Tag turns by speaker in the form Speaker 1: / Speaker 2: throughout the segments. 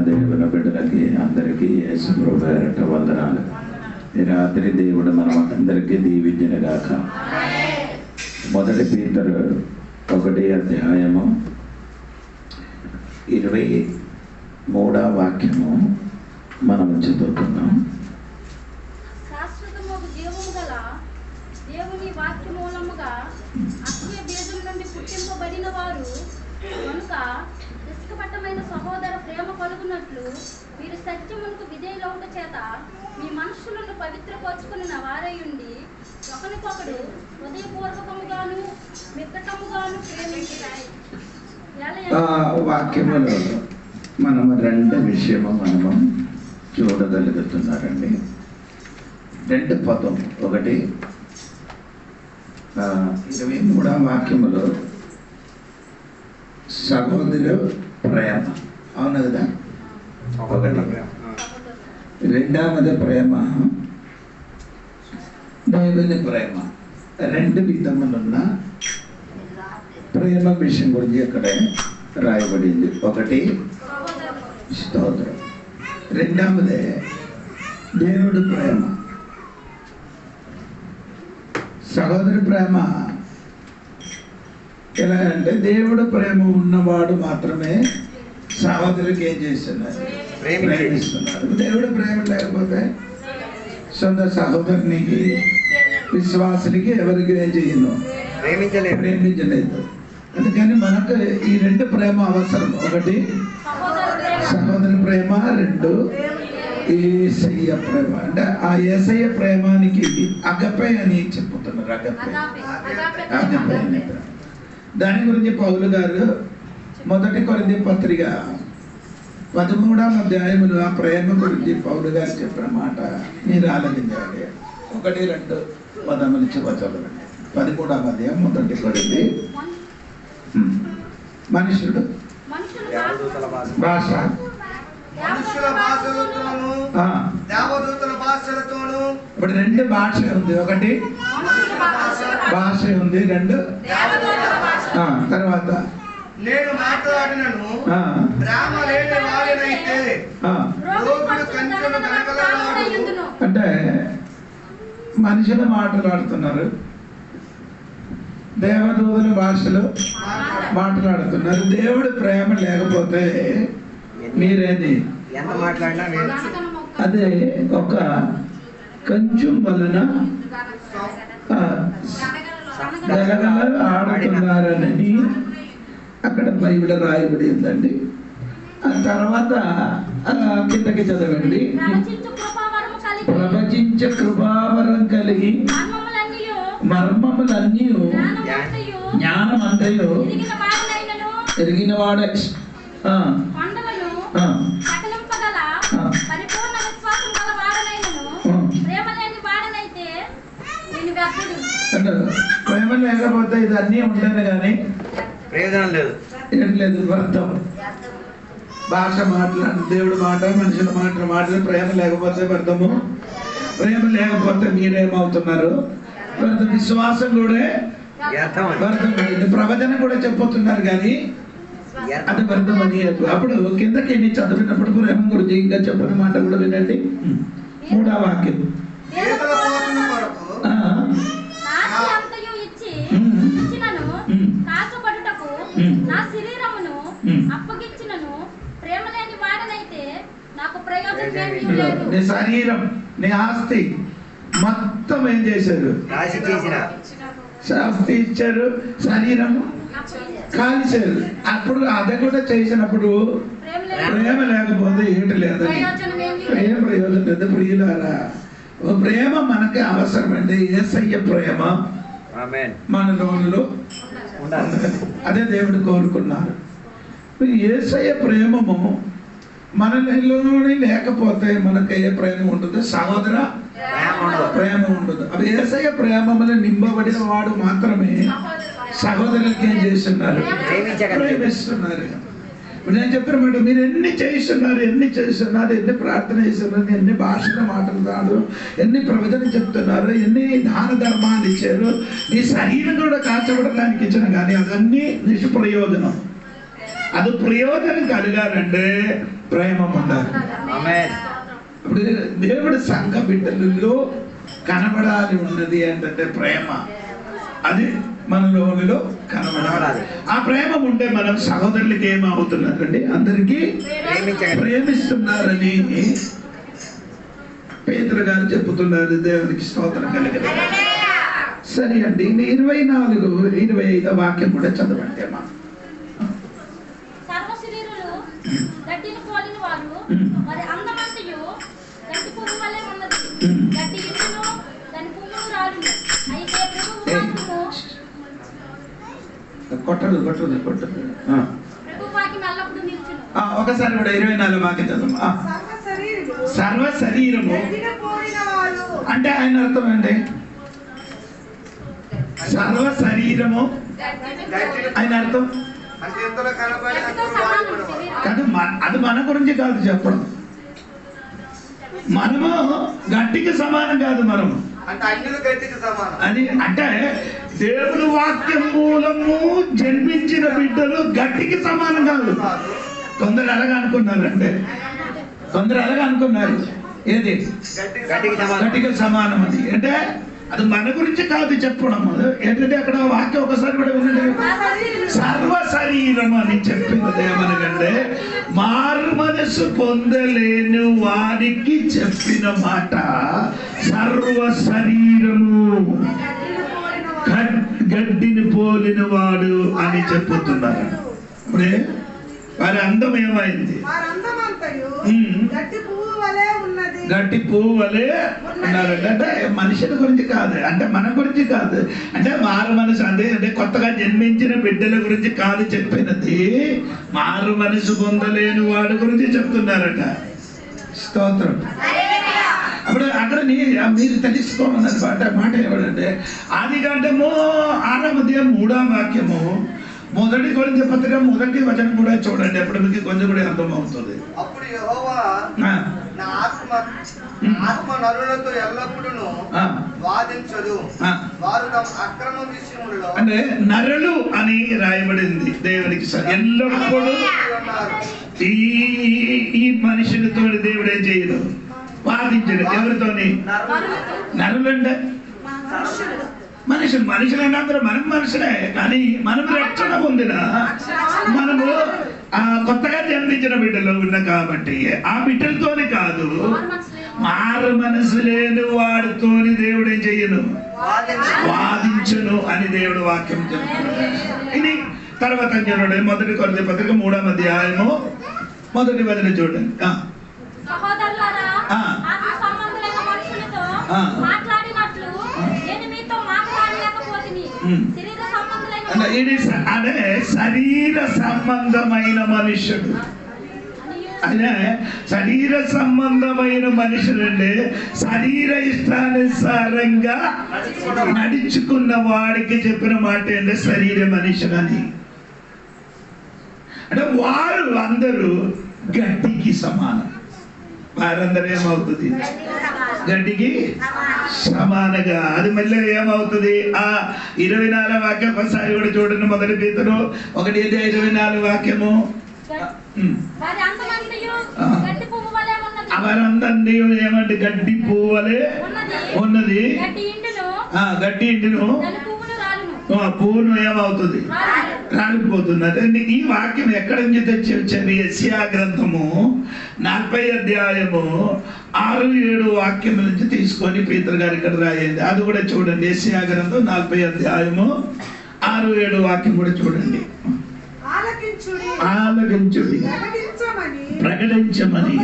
Speaker 1: దేవుని బిడ్డలకి అందరికీ యేసు ప్రభువు పేరిట వందనాలు. ఈ రాత్రి దేవుడు మనం అందరికీ దీవించునుగాక. మొదటి పీతరు 1వ అధ్యాయము 23వ వాక్యము మనం చదువుతున్నాం.
Speaker 2: శాశ్వతమగు జీవము గల దేవుని వాక్య మూలముగా అక్షయ బీజం నుండి పుట్టింపబడిన వారు కనుక నిష్కపటమైన సహోదర ప్రేమ కలుగునట్లు మీరు సత్యమునకు విధేయులవుట చేత మీ మనుషులను పవిత్రపరుచుకుని వారయుండి ఒకరికొకడు హృదయపూర్వకముగాను మిత్రకముగాను ప్రేమించుతాయి.
Speaker 1: వాక్యములో మనము 2 విషయము మనము చూడగలుగుతున్నారండి. 2 పదం. ఒకటి 23వ వాక్యములో సహోదరు ప్రేమ, అవును కదా? ఒకటి. రెండవది ప్రేమ దేవుని ప్రేమ. 2 విధములున్న ప్రేమ విషయం గురించి అక్కడే రాయబడింది. ఒకటి స్తోత్రం, రెండవది దేవుడి ప్రేమ. సహోదరి ప్రేమ ఎలా అంటే దేవుడు ప్రేమ ఉన్నవాడు మాత్రమే సహోదరికి ఏం చేస్తున్నారు? ప్రేమిస్తున్నారు. దేవుడు ప్రేమ లేకపోతే సొంత సహోదరునికి విశ్వాసునికి ఎవరికి ఏం చేయను? ప్రేమించలేదు. అందుకని మనకు ఈ 2 ప్రేమ అవసరం. ఒకటి సహోదరి ప్రేమ, 2 యేసయ్య ప్రేమ. అంటే ఆ యేసయ్య ప్రేమానికి అగపే అని చెప్పుతున్నారు. అగపే అని. దాని గురించి పౌలు గారు 1 కొరింథీ పత్రిక 13వ అధ్యాయములో ఆ ప్రేమ గురించి పౌలు గారు చెప్పిన మాట మీరు ఆలోచించాలి. 1-2 పదములు చదవండి. 13వ అధ్యాయం 1 కొరింథీ. మనుషుడు భాష,
Speaker 3: మనుషుల భాషలతోను దేవదూతల భాషలతోను.
Speaker 1: ఇప్పుడు 2 భాష ఉంది. ఒకటి భాష ఉంది, 2 తర్వాత
Speaker 3: నేను మాట్లాడినను ప్రేమ లేని వాడినైతే రోగులు కంచెలు కనకలవాడు.
Speaker 1: అంటే మనుషులు మాట్లాడుతున్నారు, దేవదూతల భాషలు మాట్లాడుతున్నారు. దేవుడు ప్రేమ లేకపోతే మీరేది అదే ఒక కొంచెం వలన గలగల ఆడుతున్నారని అక్కడ బైబిల్ రాయబడి ఉందండి. ఆ తర్వాత కిందకి చదవండి. ప్రవచించ కృపావరం కలిగి మర్మములన్నీ జ్ఞానమంతయు ఎరిగిన వాడే ప్రేమ లేకపోతే ఇది అన్నీ ఉంటాను కానీ
Speaker 3: ప్రయోజనం లేదు,
Speaker 1: ఏం లేదు. వ్యర్థం. భాష మాట్లాడు, దేవుడు మాట, మనుషుల మాట్లాడి ప్రేమ లేకపోతే వ్యర్థము. ప్రేమ లేకపోతే మీరేమవుతున్నారు? వ్యర్థం. విశ్వాసం కూడా వ్యర్థం. ప్రవచన కూడా చెప్పుతున్నారు కానీ అది వ్యర్థం అని. అప్పుడు కిందకి చదివినప్పుడు ప్రేమ గురించి ఇంకా చెప్పిన మాట కూడా వినండి. 3వ వాక్యం.
Speaker 2: నా శరీరమును అప్పగించినను ప్రేమ లేని వాడనైతే నాకు ప్రయోజనం లేదు.
Speaker 1: నీ శరీరం, నీ ఆస్తి మొత్తం ఏం చేశారు? శాస్తి ఇచ్చారు, శరీరం కాల్చారు. అప్పుడు అది కూడా చేసినప్పుడు ప్రేమ లేకపోతే ఏంటి లేదని ఏం ప్రయోజనం లేదు. ప్రియులారా, ప్రేమ మనకి అవసరమండి. యేసయ్య ప్రేమ మన లోనులో అదే దేవుడు కోరుకున్నారు. యేసయ్య ప్రేమము మనలోనే లేకపోతే మనకు ఏ ప్రేమ ఉంటుంది? సహోదర ప్రేమ ఉండదు. అవి యేసయ్య ప్రేమములు నింపబడిన వాడు మాత్రమే సహోదరులకి ఏం చేస్తున్నారు? ప్రేమిస్తున్నారు. నేను చెప్పిన మాట, మీరు ఎన్ని చేస్తున్నారు, ఎన్ని ప్రార్థన చేస్తున్నారు, ఎన్ని భాషలు మాట్లాడుతున్నారు, ఎన్ని ప్రవచన చెప్తున్నారు, ఎన్ని దాన ధర్మాలు ఇచ్చారు, నీ శరీరం కూడా కాచబడడానికి ఇచ్చిన కానీ అదన్నీ నిష్ప్రయోజనం. అది ప్రయోజనం కలగాలంటే ప్రేమ ఉండాలి. ఇప్పుడు దేవుడి సంఘ బిడ్డలలో కనబడాలి ఉన్నది ఏంటంటే ప్రేమ. అది మనలో కనబడాలి. ఆ ప్రేమ ఉంటే మనం సహోదరులకి ఏమవుతున్నారండి, అందరికీ ప్రేమిస్తున్నారని పేతురు గారు చెప్పుతున్నారు. దేవునికి స్తోత్రం కలిగింది. సరే అండి, 24, 25 వాక్యం కూడా చదవండి అమ్మా.
Speaker 2: సర్వశరీరులు గడ్డిని పోలిన వారు, మరి అందమంతయు గడ్డి పువ్వు వలె ఉన్నది. గడ్డి ఇండును, దాని పువ్వులు రాలును. అయితే ప్రభువు
Speaker 1: కొట్టదు.
Speaker 2: ప్రభు వాక్యం ఎల్లప్పుడూ నిలుచును.
Speaker 1: ఒకసారి కూడా 24 వాక్యం చదవమ్మా. సర్వ శరీరము అంటే ఆయన అర్థం ఏంటి? సర్వ శరీరము ఆయన అర్థం కాదు, అది మన గురించి కాదు చెప్పడం. మనము గట్టికి సమానం కాదు. మనము అది అంటే దేవుని వాక్యం మూలము జన్మించిన బిడ్డలు గట్టికి సమానం కాదు. కొందరు అలాగా అనుకున్నారు. ఏది గట్టికి సమానం అని అంటే అది మన గురించి కాదు చెప్పడం. ఏంటంటే అక్కడ వాక్యం ఒకసారి కూడా వినండి. సర్వ శరీరం అని చెప్పింది ఏమనగంటే మారు మనసు పొందలేని వారికి చెప్పిన మాట సర్వ శరీరము గడ్డిని పోలిన వాడు అని చెప్పుతున్నారు. ఇప్పుడే వారి అందం ఏమైంది? గట్టి పువ్వు వలె ఉన్నారంటే అంటే మనుషుల గురించి కాదు, అంటే మన గురించి కాదు, అంటే మారు మనసు అంటే కొత్తగా జన్మించిన బిడ్డల గురించి కాదు చెప్పినది. మారు మనసు పొందలేని వాడి గురించి చెప్తున్నారట. స్తోత్రం. అప్పుడు అక్కడ మీరు తెలుసుకోమన్నది మాట ఏమంటే ఆదికాండము 6వ అధ్యాయం 3వ వాక్యము 1 కొరింథీ పత్రిక 1వ వచనం కూడా చూడండి. అప్పుడు మీకు కొంచెం కూడా అర్థం అవుతుంది.
Speaker 3: అప్పుడు యెహోవా నా ఆత్మ నరులతో ఎల్లప్పుడూ వాదించదు, వారు తమ అక్రమ విషయంలో
Speaker 1: అంటే నరులు అని రాయబడింది దేవునికి. ఎల్లప్పుడూ ఈ మనుషులతో దేవుడు ఏం చేయదు, వాదించడు. ఎవరితోని? నరులు అంటే మనుషులు అంటే అందరూ మనం మనుషులే, కానీ మనం రక్షణ పొందిన మనము కొత్తగా జన్మించిన బిడ్డలు ఉన్నాం కాబట్టి ఆ బిడ్డలతోని కాదు, మారు మనసు లేని వాడితోని దేవుడు ఏం చెయ్యను, వాదించును అని దేవుడు వాక్యం చెప్తున్నాడు. ఇది తర్వాత చూడండి 1 కొరింథీ పత్రిక 3వ అధ్యాయము 1వ వచనం చూడండి.
Speaker 2: సహోదరులారా, ఆత్మ సంబంధులైన మనుషులతో మాట్లాడినట్లు నేను మీతో మాట్లాడలేకపోతిని. శరీర సంబంధులైన
Speaker 1: అంటే శరీర సంబంధమైన మనుషుడు, అదే శరీర సంబంధమైన మనుషులంటే శరీర ఇష్టానుసారంగా నడుచుకున్న వాడికి చెప్పిన మాట ఏంటంటే శరీర మనుషులని. అంటే వారు అందరూ గడ్డికి సమానం. వారందరూ ఏమవుతుంది? గడ్డికి సమానంగా. అది మళ్ళీ ఏమవుతుంది? ఆ 24వ వాక్యం ఒకసారి కూడా చూడండి. 1 పేతురు 1:24 వాక్యము. అవరందరి ఏమంటే గడ్డి పువ్వులే ఉన్నది, గడ్డి ఇంటిను పువ్వును ఏమవుతుంది? రాలిపోతుంది. అంటే ఈ వాక్యం ఎక్కడి నుంచి తెచ్చి వచ్చారు? యెషయా గ్రంథము 40వ అధ్యాయము 6-7 వాక్యం నుంచి తీసుకొని పేతురు గారు ఇక్కడ రాయండి. అది కూడా చూడండి. యెషయా గ్రంథం 40వ అధ్యాయము 6-7 వాక్యం కూడా చూడండి. ఆలకించుడి, ప్రకటించమని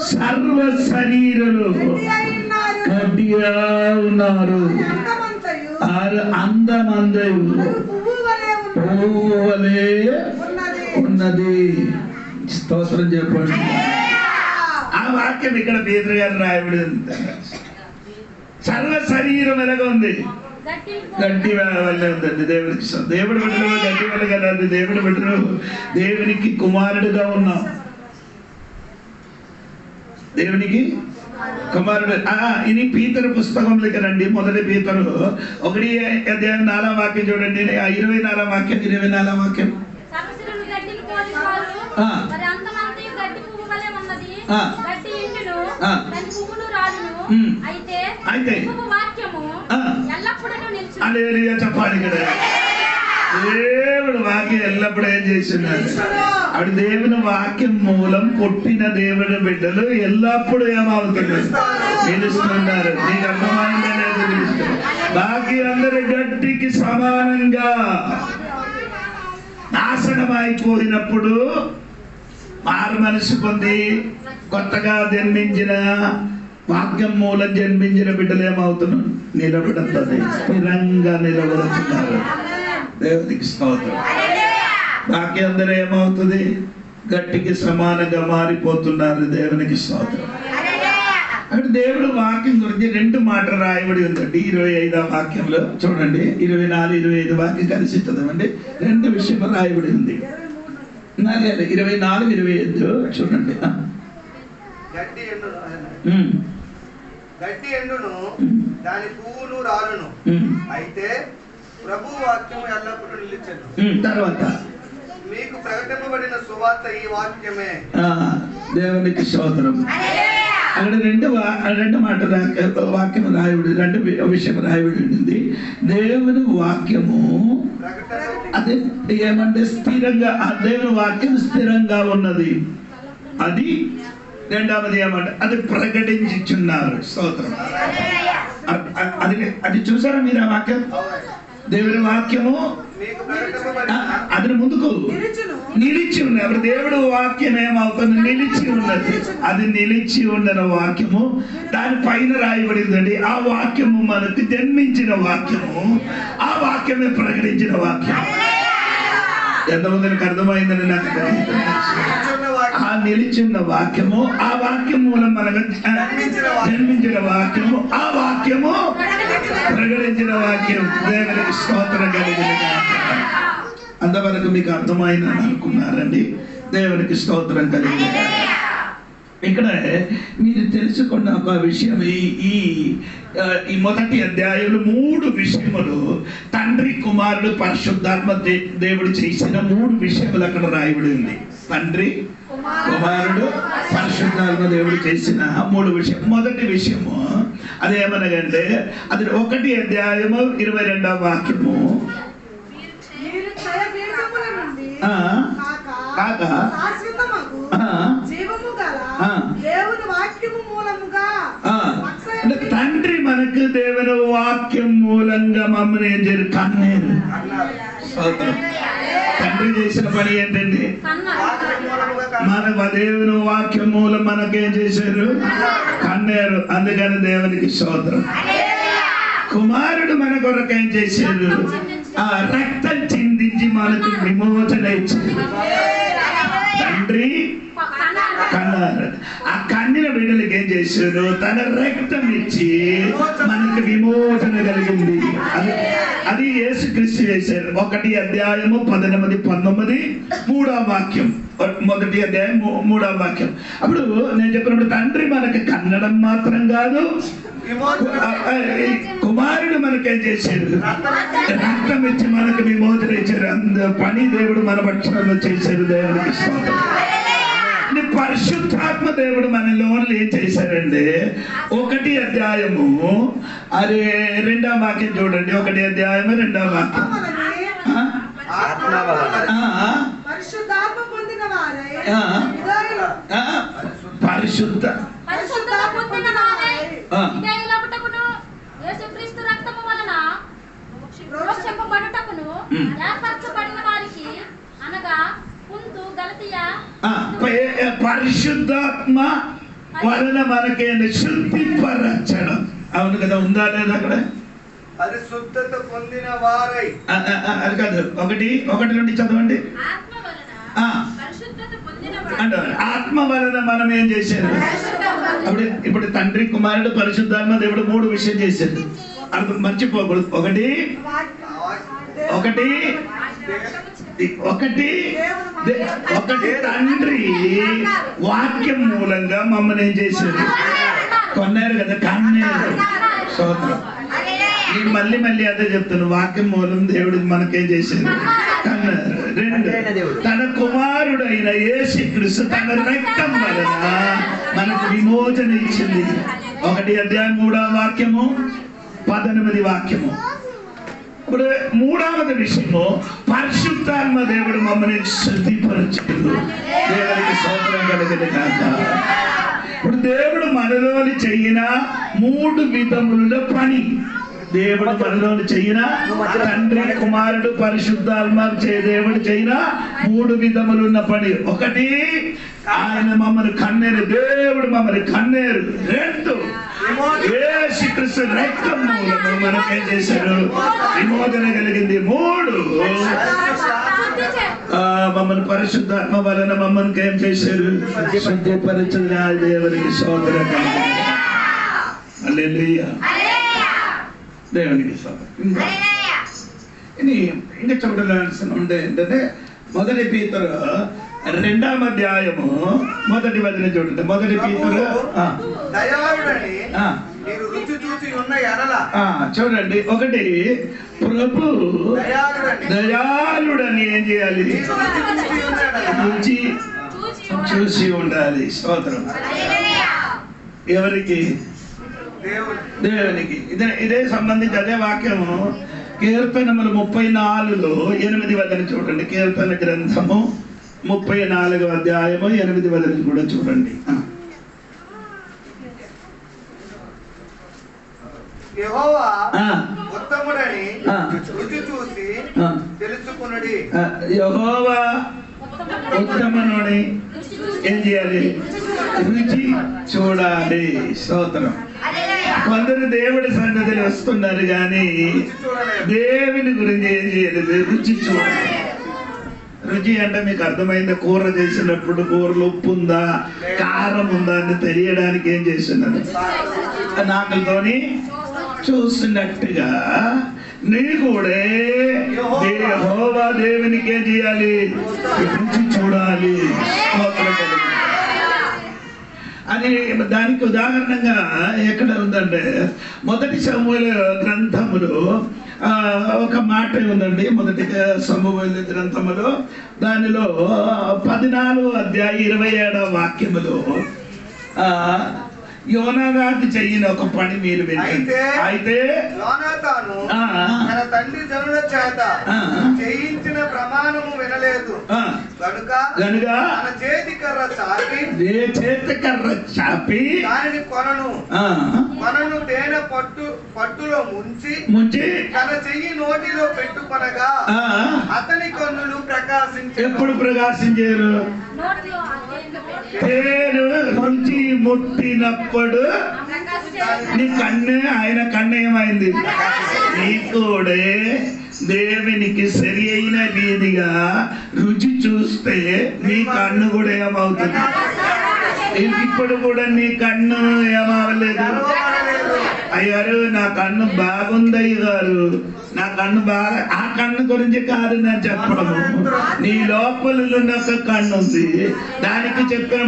Speaker 1: సర్వ శరీరులు గట్టిగా ఉన్నారు. అందమందయు పువ్వు వలె ఉన్నది. స్తోత్రం చెప్పండి. ఆ వాక్యం ఇక్కడ పేతురు గారు రాయబడి ఉంది. సర్వ శరీరం ఎలాగా ఉంది? గడ్డి వల్లే ఉందండి. దేవుడికి దేవుడి బిడ్డలు గడ్డి వల్ల కదండి. దేవుడి బిడ్డలు దేవునికి కుమారుడుగా ఉన్నాం. దేవునికి కుమారుడు. ఇది పీతరు పుస్తకంలోకి రండి. మొదటి పీతరు 1:4 వాక్యం చూడండి. 24 వాక్యం 24 వాక్యం.
Speaker 2: సర్వశిరులు గడ్డిని పోలివారు, మరి అంతమంతయు గడ్డి పువ్వు వలె ఉన్నది. గడ్డి ఎండును, దాని పువ్వులు రాలును. అయితే పువ్వు వాక్యము ఎల్లప్పుడూ నిలిచును.
Speaker 1: హల్లెలూయా చెప్పాలి కదా. దేవుడు వాక్యం ఎల్లప్పుడూ ఏం చేస్తున్నారు? అప్పుడు దేవుని వాక్యం మూలం పుట్టిన దేవుని బిడ్డలు ఎల్లప్పుడూ ఏమవుతున్నారు? నిలుస్తున్నారు. నీకు అర్థమైందే లేదు? నిలుస్తున్నారు. బాకీ అందరి గడ్డికి సమానంగా నాశనం అయిపోయినప్పుడు మారు మనసు పొంది కొత్తగా జన్మించిన వాక్యం మూలం జన్మించిన బిడ్డలు ఏమవుతున్నారు? నిలబడుతుంది, స్థిరంగా నిలబడుతున్నారు. దేవునికి స్తోత్రం. బాకీ అందరూ ఏమవుతుంది? గట్టికి సమానంగా మారిపోతున్నారు. దేవునికి స్తోత్రం. అంటే దేవుడు వాక్యం గురించి 2 మాటలు రాయబడి ఉందండి 25వ వాక్యంలో. చూడండి 24, 25 వాక్యం కలిసి చదవండి. 2 విషయం రాయబడి ఉంది. 24, 25 చూడండి.
Speaker 3: గడ్డి ఎండును, దాని పువ్వులు రాలును. అయితే ప్రభు వాక్యం ఎల్లప్పుడూ నిలిచెను.
Speaker 1: తర్వాత
Speaker 3: మీకు ప్రకటింపబడిన సువార్త ఈ వాక్యమే.
Speaker 1: దేవునికి స్తోత్రం. అక్కడ 2 మాటలు వాక్యం రాయబడి, 2 విషయం రాయబడి ఉంది. దేవుని వాక్యము అది ఏమంటే స్థిరంగా, ఆ దేవుని వాక్యం స్థిరంగా ఉన్నది. అది రెండవది ఏమంటే అది ప్రకటించుచున్నారు. స్తోత్రం. అది చూసారా మీరు? ఆ వాక్యం దేవుని వాక్యము అది ముందుకు నిలిచి ఉన్నది. అప్పుడు దేవుడు వాక్యం ఏమవుతుంది? నిలిచి ఉన్నది. అది నిలిచి ఉన్న వాక్యము దాని పైన రాయబడిందండి. ఆ వాక్యము మనకు జన్మించిన వాక్యము, ఆ వాక్యమే ప్రకటించిన వాక్యం. ఎంతమందికి అర్థమైందని నాకు తెలియదు. ఆ నిలిచిన వాక్యము, ఆ వాక్యం మూలం మనకు జన్మించిన వాక్యము, ఆ వాక్యము ప్రకటించిన వాక్యం. దేవునికి స్తోత్రం కలిగిన. అంతవరకు మీకు అర్థమైందని అనుకున్నారండి. దేవునికి స్తోత్రం కలిగిన. ఇక్కడ మీరు తెలుసుకున్న ఒక విషయం, ఈ మొదటి అధ్యాయంలో 3 విషయములు తండ్రి, కుమారుడు, పరిశుద్ధాత్మ దేవుడు చేసిన 3 విషయములు అక్కడ రాయబడి ఉంది. తండ్రి, కుమారుడు, పరిశుద్ధాత్మ దేవుడు చేసిన 3 విషయం. మొదటి విషయము అదేమనగంటే అది 1 అధ్యాయము 22వ వాక్యము. తండ్రి మనకు దేవుని వాక్యం మూలంగా మమ్మల్ని ఏం చేయరు? కన్నేరు. తండ్రి చేసిన పని ఏంటండి? మనకు దేవుని వాక్యం మూలం మనకేం చేశారు? కన్నేరు. అందుకని దేవునికి స్తోత్రం. కుమారుడు మన కొరకు ఏం చేశారు? ఆ రక్తం చిందించి మనకు విమోచన ఇచ్చారు. తండ్రి కన్నారు. ఆ కన్నిన బిడ్డలకి ఏం చేశారు? తన రక్తం ఇచ్చి మనకు విమోచన కలిగింది. అది యేసుక్రీస్తు చేశారు. 1 అధ్యాయము 18, 19 3వ వాక్యం. 1 అధ్యాయం 3వ వాక్యం. అప్పుడు నేను చెప్పినప్పుడు తండ్రి మనకు కన్నడం మాత్రం కాదు, కుమారుడు మనకేం చేశాడు? రక్తం ఇచ్చి మనకు విమోచన ఇచ్చారు. అంత పని దేవుడు మన పక్షంలో చేశారు. దేవుడికి స్తోత్రం. పరిశుద్ధాత్మ దేవుడు మనలో ఏం చేశారండి? 1 అధ్యాయము 2వ వాక్యం చూడండి. 1 అధ్యాయము 2వ వాక్యం.
Speaker 4: పరిశుద్ధాత్మ పొందిన వారై
Speaker 1: పరిశుద్ధ
Speaker 2: పొందిన వారై ఇదైలబుటకును యేసుక్రీస్తు రక్తము వలన రోషింపబడుటకును ఏర్పరచబడిన వారికి, అనగా కుంతు, గలతీయ,
Speaker 1: పరిశుద్ధాత్మ వలన మనకేంటి? శుద్ధిపరచడం. అవును కదా? ఉందా లేదా అక్కడ?
Speaker 3: పరిశుద్ధత పొందిన వారై.
Speaker 1: అది కాదు. 1 నుండి చదవండి. ఆత్మ వలన మనం ఏం చేశారు? ఇప్పుడు తండ్రి, కుమారుడు, పరిశుద్ధాత్మ దేవుడు 3 విషయం చేశారు. అది మర్చిపోకూడదు. ఒకటి తండ్రి వాక్యం మూలంగా మమ్మల్ని ఏం చేశారు? కొన్నారు కదా, కన్నేరు. స్తోత్రం. నేను మళ్ళీ మళ్ళీ అదే చెప్తాను, వాక్యం మూలం దేవుడు మనకేం చేశాడు, కన్నారు. 2, తన కుమారుడైన యేసుక్రీస్తు తన రక్తం వలన మనకు విమోచన ఇచ్చింది. 1 అధ్యాయం 3వ వాక్యము 18 వాక్యము. ఇప్పుడు 3వది విషయము, పరిశుద్ధాత్మ దేవుడు మమ్మల్ని శుద్ధిపరచుడు. దేవుడికి స్తోత్రం కలుగును గాక. ఇప్పుడు దేవుడు మనలోని చెయ్యిన 3 విధముల పని. దేవుడు మనలోని చెయ్యిన, తండ్రి కుమారుడు పరిశుద్ధాత్మ దేవుడు చెయ్యిన 3 విధములున్న పని. 1, ఆయన మమ్మల్ని కన్నేరు, దేవుడు మమ్మల్ని కన్నేరు. 2, యేసుక్రీస్తు రక్తం మూలము మనకేం చేశారు, విమోచన కలిగింది. 3, మమ్మల్ని పరిశుద్ధాత్మ వలన మమ్మల్ని ఏం చేశారు, శుద్ధిపరచుగా. దేవునికి స్తోత్రం కలుగును. హల్లెలూయా. దేవునికి స్తోత్రం. ఇంకా చూడాల్సిన ఉండే ఏంటంటే 1 పీతరు 2వ అధ్యాయము 1వ వచనం చూడండి. 1 పీతరు
Speaker 3: దయాళుడని మీరు రుచి చూసి ఉన్న ఎడల.
Speaker 1: చూడండి, 1, ప్రభు దయాళుడని ఏం చేయాలి, రుచి చూసి ఉండాలి. స్తోత్రం. ఎవరికి, దేవునికి. ఇదే సంబంధించి అదే వాక్యము కీర్తనములు 34లో 8వ వచనం చూడండి. కీర్తన గ్రంథము 34వ అధ్యాయము 8వ వచనం కూడా చూడండి.
Speaker 3: యెహోవా ఉత్తముడని రుచి చూసి తెలుసుకున్నది.
Speaker 1: యెహోవా ఉత్తముడని ఏం చేయాలి, రుచి చూడాలి. స్తోత్రం. కొందరు దేవుడి సన్నిధిలో వస్తున్నారు కానీ దేవుని గురించి ఏం చేయలేదు, రుచి చూడాలి. రుచి అంటే మీకు అర్థమైందా, కూర చేసినప్పుడు కూరలో ఉప్పు ఉందా కారం ఉందా అని తెలియడానికి ఏం చేస్తున్నారు, నాకులతోని చూస్తున్నట్టుగా నీ కూడా యెహోవా దేవునికి ఏం చేయాలి, రుచి చూడాలి. అని దానికి ఉదాహరణగా ఎక్కడ ఉందంటే 1 సమూయేలు గ్రంథములో ఒక మాట ఉందండి. 1 సమూయేలు గ్రంథములో దానిలో 14వ అధ్యాయం 27వ వాక్యములో యోనాదాకు చెయ్యిన ఒక పని మీరు వినండి. అయితే
Speaker 3: యోనాతాను తన తండ్రి జనుల చేత చేయించిన ప్రమాణము వినలేదు గనుక తన చేతికర్ర చాపి దానిని కొనను తేనె పట్టులో ముంచి తన చెయ్యి నోటిలో పెట్టుకొనగా అతని కన్నులు ప్రకాశించారు.
Speaker 1: ఎప్పుడు ప్రకాశించారు, తేనె రుచి ముట్టినప్పుడు నీ కన్ను, ఆయన కన్ను ఏమైంది, నీ కూడా దేవునికి సరి అయిన రీతిగా రుచి చూస్తే నీ కన్ను కూడా ఏమవుతుంది. ఇప్పుడు కూడా నీ కన్ను ఏమవలేదు, అయ్యారు నా కన్ను బాగుంది అయ్యారు, నా కన్ను బాగా, ఆ కన్ను గురించి కాదు నేను చెప్పడము, నీ లోపల ఒక కన్ను ఉంది, దానికి చెప్పిన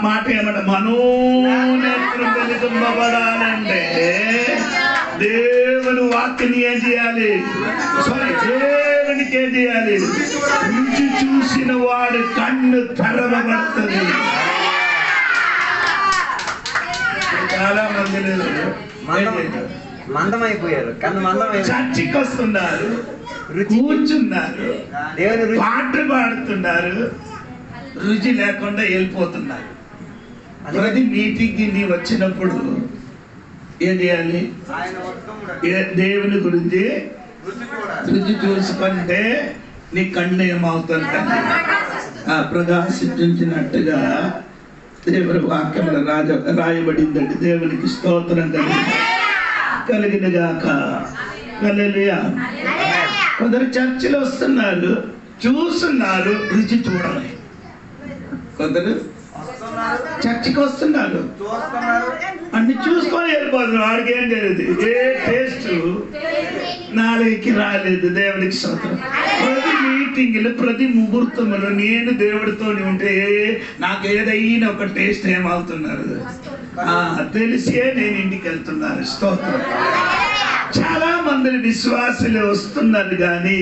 Speaker 1: మాట ఏమంటే మనోనేత్రం వెలుగుంపబడాలంటే దేవుని వాక్యం ఏం చేయాలి, దేవునికి ఏం చేయాలి, రుచి చూసిన వాడు కన్ను తెరవబడుతుంది. చాలా మంది
Speaker 5: మందమైపోయారు, కన్ను మందమైపోయారు.
Speaker 1: చర్చికి వస్తున్నారు, కూర్చున్నారు, పాటలు పాడుతున్నారు, రుచి లేకుండా వెళ్ళిపోతున్నారు. ప్రతి మీటింగ్కి నీ వచ్చినప్పుడు ఏం చేయాలి, దేవుని గురించి రుచి చూసుకుంటే నీ కన్ను ఏమవుతుందంటే ప్రకాశించినట్టుగా దేవుని వాక్యంలో రాయబడిందండి. దేవునికి స్తోత్రం కలిగిన గాక. హల్లెలూయా. కొందరు చర్చిలో వస్తున్నారు, చూస్తున్నారు, రుచి చూడలే. కొందరు చర్చికి వస్తున్నారు, అన్ని చూసుకొని వెళ్ళిపోతున్నారు, వాడికి ఏం తెలియదు, ఏ టేస్ట్ నాలుగుకి రాలేదు. దేవునికి స్తోత్రం. ప్రతి మీటింగ్లు, ప్రతి ముహూర్తంలో నేను దేవుడితో ఉంటే నాకు ఏదైనా ఒక టేస్ట్ ఏమవుతున్నారు, తెలిసే నేను ఇంటికి వెళ్తున్నాను. స్తోత్రం. చాలా మంది విశ్వాసులు వస్తున్నారు కానీ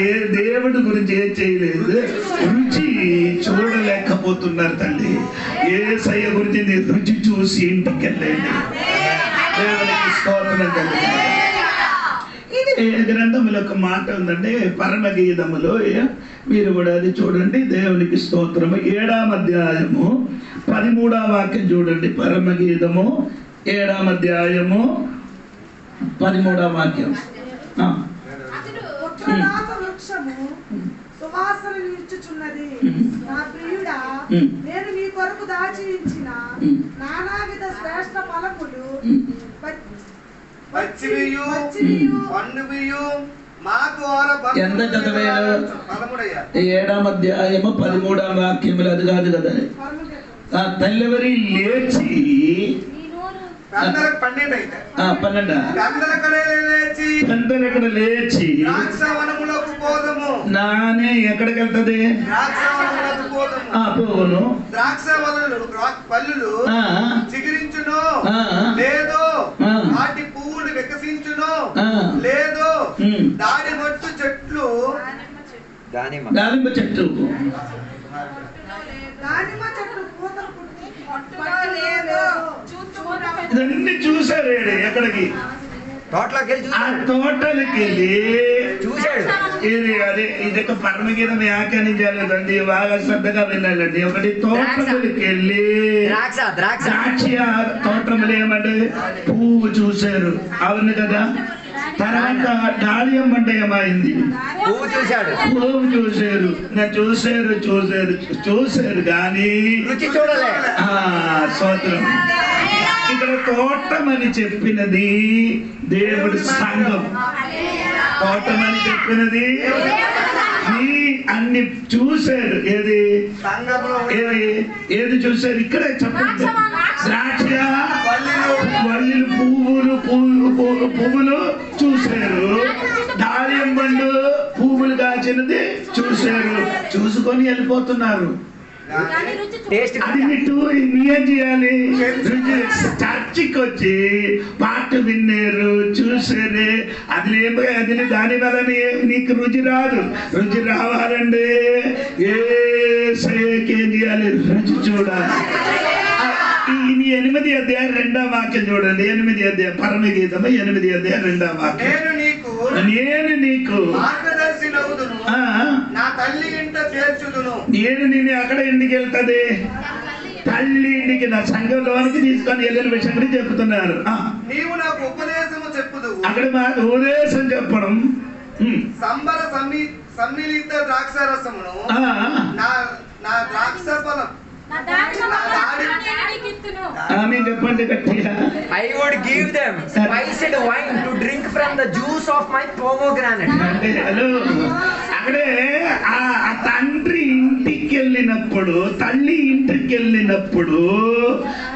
Speaker 1: ఏ దేవుడి గురించి ఏం చేయలేదు, రుచి చూడలేకపోతున్నారు. తల్లి యేసయ్య గురించి నేను రుచి చూసి ఇంటికి వెళ్ళండి. దేవునికి స్తోత్రం. తల్లి గ్రంథములో ఒక మాట ఉందండి, పరమగీతములో, మీరు కూడా అది చూడండి. దేవునికి స్తోత్రము. 7వ అధ్యాయము 13వ వాక్యం చూడండి. పరమగీతము 7వ అధ్యాయము 13వ వాక్యం.
Speaker 4: సువాసన నిలుచుచున్నది నా ప్రియుడా, నేను మీ కొరకు దాచి ఉంచిన నానావిధ శ్రేష్ఠ ఫలములు
Speaker 1: ఎంత చదివారు? 7వ అధ్యాయము 13వ వాక్యములు. అది కాదు కదా. తెల్లవరి లేచి 12 లేచి నానే ఎక్కడికి వెళ్తది? పోను.
Speaker 3: పల్లులు చిగురించును లేదో, వాటి పువ్వులు వికసించును లేదో, దానిమ్మ చెట్లు
Speaker 1: ఇదన్నీ చూసారు. ఎక్కడికి? తోటలకి వెళ్ళి చూశాడు. ఇది పరమగీతం వ్యాఖ్యానించాలండి, బాగా శ్రద్ధగా వినాలండి. ఒకటి తోటలకి వెళ్ళి ద్రాక్ష తోటములు ఏమంటే పువ్వు చూశారు, అవును కదా. తర్వాత దాళియం అంటే ఏమైంది? పువ్వు చూశారు. చూశారు కానీ రుచి చూడలే. స్తోత్రం. ఇక్కడ తోటమని చెప్పినది దేవుడి సంఘం. తోటమని చెప్పినది అన్ని చూశారు. ఏది చూశారు? ఇక్కడే చెప్పండి. ద్రాక్ష వల్లిలు పువ్వులు చూశారు. దాళియం పండు పువ్వులు కాచినది చూశారు. చూసుకొని వెళ్ళిపోతున్నారు. అది ఏం చేయాలి? చర్చికి వచ్చి పాట విన్నారు, చూసారు. అది దాని వల్ల నీకు రుచి రాదు. రుచి రావాలండి ఏం చేయాలి? రుచి చూడాలి. 8వ అధ్యాయం 2వ వాక్యం చూడండి. 8వ అధ్యాయం పరమగీతము 8వ అధ్యాయం 2వ వాక్యం. నేను నీకు నేను నిన్ను అక్కడ ఇంటికి వెళ్తుంది, తల్లి ఇంటికి, నా సంఘంలోనికి తీసుకొని వెళ్ళిన విషయం గురించి చెప్తున్నారు. అక్కడ మాకు ఉపదేశం చెప్పడం.
Speaker 3: సమ్మిళిత ద్రాక్ష రసమును నా ద్రాక్ష ఫలం
Speaker 1: చెప్పండి గట్టిగా.
Speaker 5: I would give them spiced wine to drink from the juice of my pomegranate.
Speaker 1: Hello, అక్కడే ఆ తండ్రి ఇంటికి వెళ్ళినప్పుడు, తల్లి ఇంటికి వెళ్ళినప్పుడు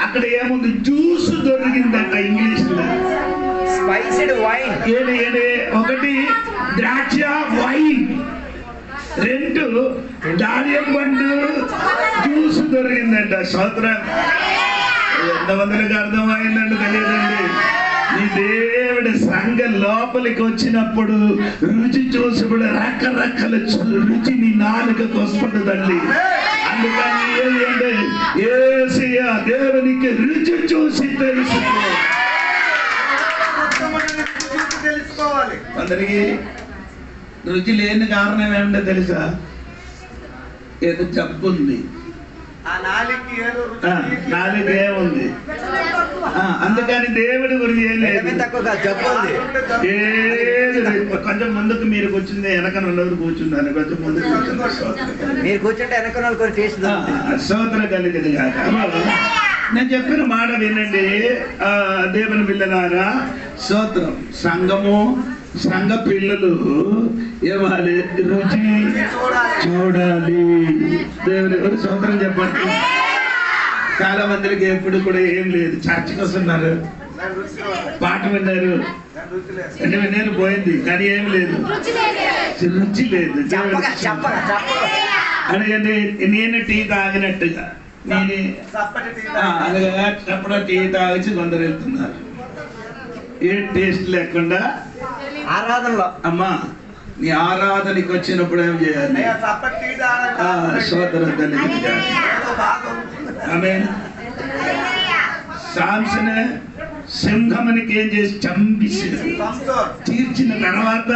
Speaker 1: అక్కడ ఏముంది? జ్యూస్ దొరికిందట. ఇంగ్లీష్ లో
Speaker 5: స్పైస్డ్ వైన్.
Speaker 1: ఒకటి ద్రాక్ష వైన్, 2 దాళియం పండు జ్యూస్ దొరికిందంట. స్తోత్రం. ఎంతమందికి అర్థమైందంటే తెలియదండి. ఈ దేవుడి సంఘం లోపలికి వచ్చినప్పుడు రుచి చూసినప్పుడు రకరకాల రుచి నీ నాలుకకు వస్తుందండి. అందుకని ఏంటంటే యేసయ్య దేవునికి రుచి చూసి తెలుసుకోవాలి. అందరికి రుచి లేని కారణం ఏమిటో తెలుసా? ఏదో జబ్బు ఉంది, నాలుగు ఏముంది. అందుకని దేవుడి గురించి ఏం లేదు. కొంచెం ముందుకు మీరు కూర్చుంది, వెనక నలుగురు కూర్చున్నారు. కొంచెం ముందుకు
Speaker 5: మీరు కూర్చుంటే వెనక
Speaker 1: స్తోత్రం కలిగింది కాక. నేను చెప్పిన మాట వినండి దేవుని పిల్లలారా. స్తోత్రం. సంఘము, సంఘ పిల్లలు ఏమాలి? రుచి చూడాలి. దేవుని స్తోత్రం చెప్పండి. చాలా మందికి ఎప్పుడు కూడా ఏం లేదు. చర్చకి వస్తున్నారు, పాట విన్నారు, అంటే విన్నారు, పోయింది, కానీ ఏం లేదు, రుచి లేదు. అడగండి. నేను టీ తాగినట్టుగా అలాగే ఎప్పుడో టీ తాగించి కొందరు వెళ్తున్నారు. ఏ టేస్ట్ లేకుండా
Speaker 5: ఆరాధనలో
Speaker 1: అమ్మా నీ ఆరాధనకి వచ్చినప్పుడు ఏం చేయాలి? సోదరు సాంసన్ సింహమునికి ఏం చేసి చంపేసి తీర్చిన తర్వాత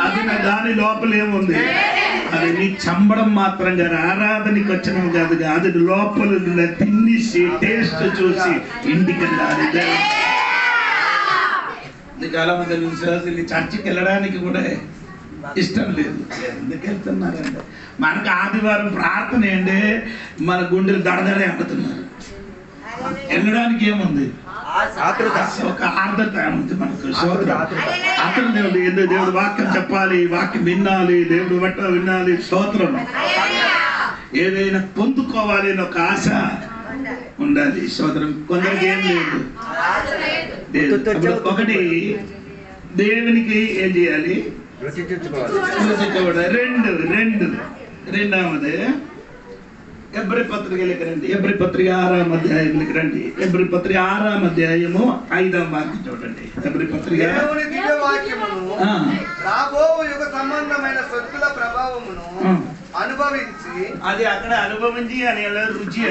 Speaker 1: అది దాని లోపల ఏముంది? అది నీ చంపడం మాత్రం కాదు, ఆరాధనకి వచ్చిన కాదు, అది లోపల తినేసి టేస్ట్ చూసి ఇంటికి వెళ్ళాలి. చాలా మంది విశ్వాసులు చర్చికి వెళ్ళడానికి కూడా ఇష్టం లేదు. ఎందుకు వెళ్తున్నారంటే మనకు ఆదివారం ప్రార్థన ఏంటి, మన గుండెలు దడదడే అంటున్నారు. వెళ్ళడానికి ఏముంది? ఒక ఆర్ద్రత ఉంది మనకు. అతను దేవుడు ఎందుకు దేవుడు వాక్యం చెప్పాలి, వాక్యం వినాలి, దేవుడు బట్ట వినాలి, స్తోత్రం ఏదైనా పొందుకోవాలి అని ఒక ఆశ ఉండాలి. స్తోత్రం కొందరికి ఏం లేదు. ఒకటి దేవునికి ఏం చేయాలి? రెండవది ఎబ్రి పత్రికలకు రండి. ఎబ్రి పత్రిక 6వ అధ్యాయంలోకి రండి. ఎబ్రి పత్రిక 6వ అధ్యాయము 5వ వాక్యం చూడండి. ఎబ్రి పత్రిక
Speaker 3: రాబో యుగ సంబంధమైన శక్తుల ప్రభావమును అనుభవించి
Speaker 1: అది అక్కడ అనుభవించి అని రుచి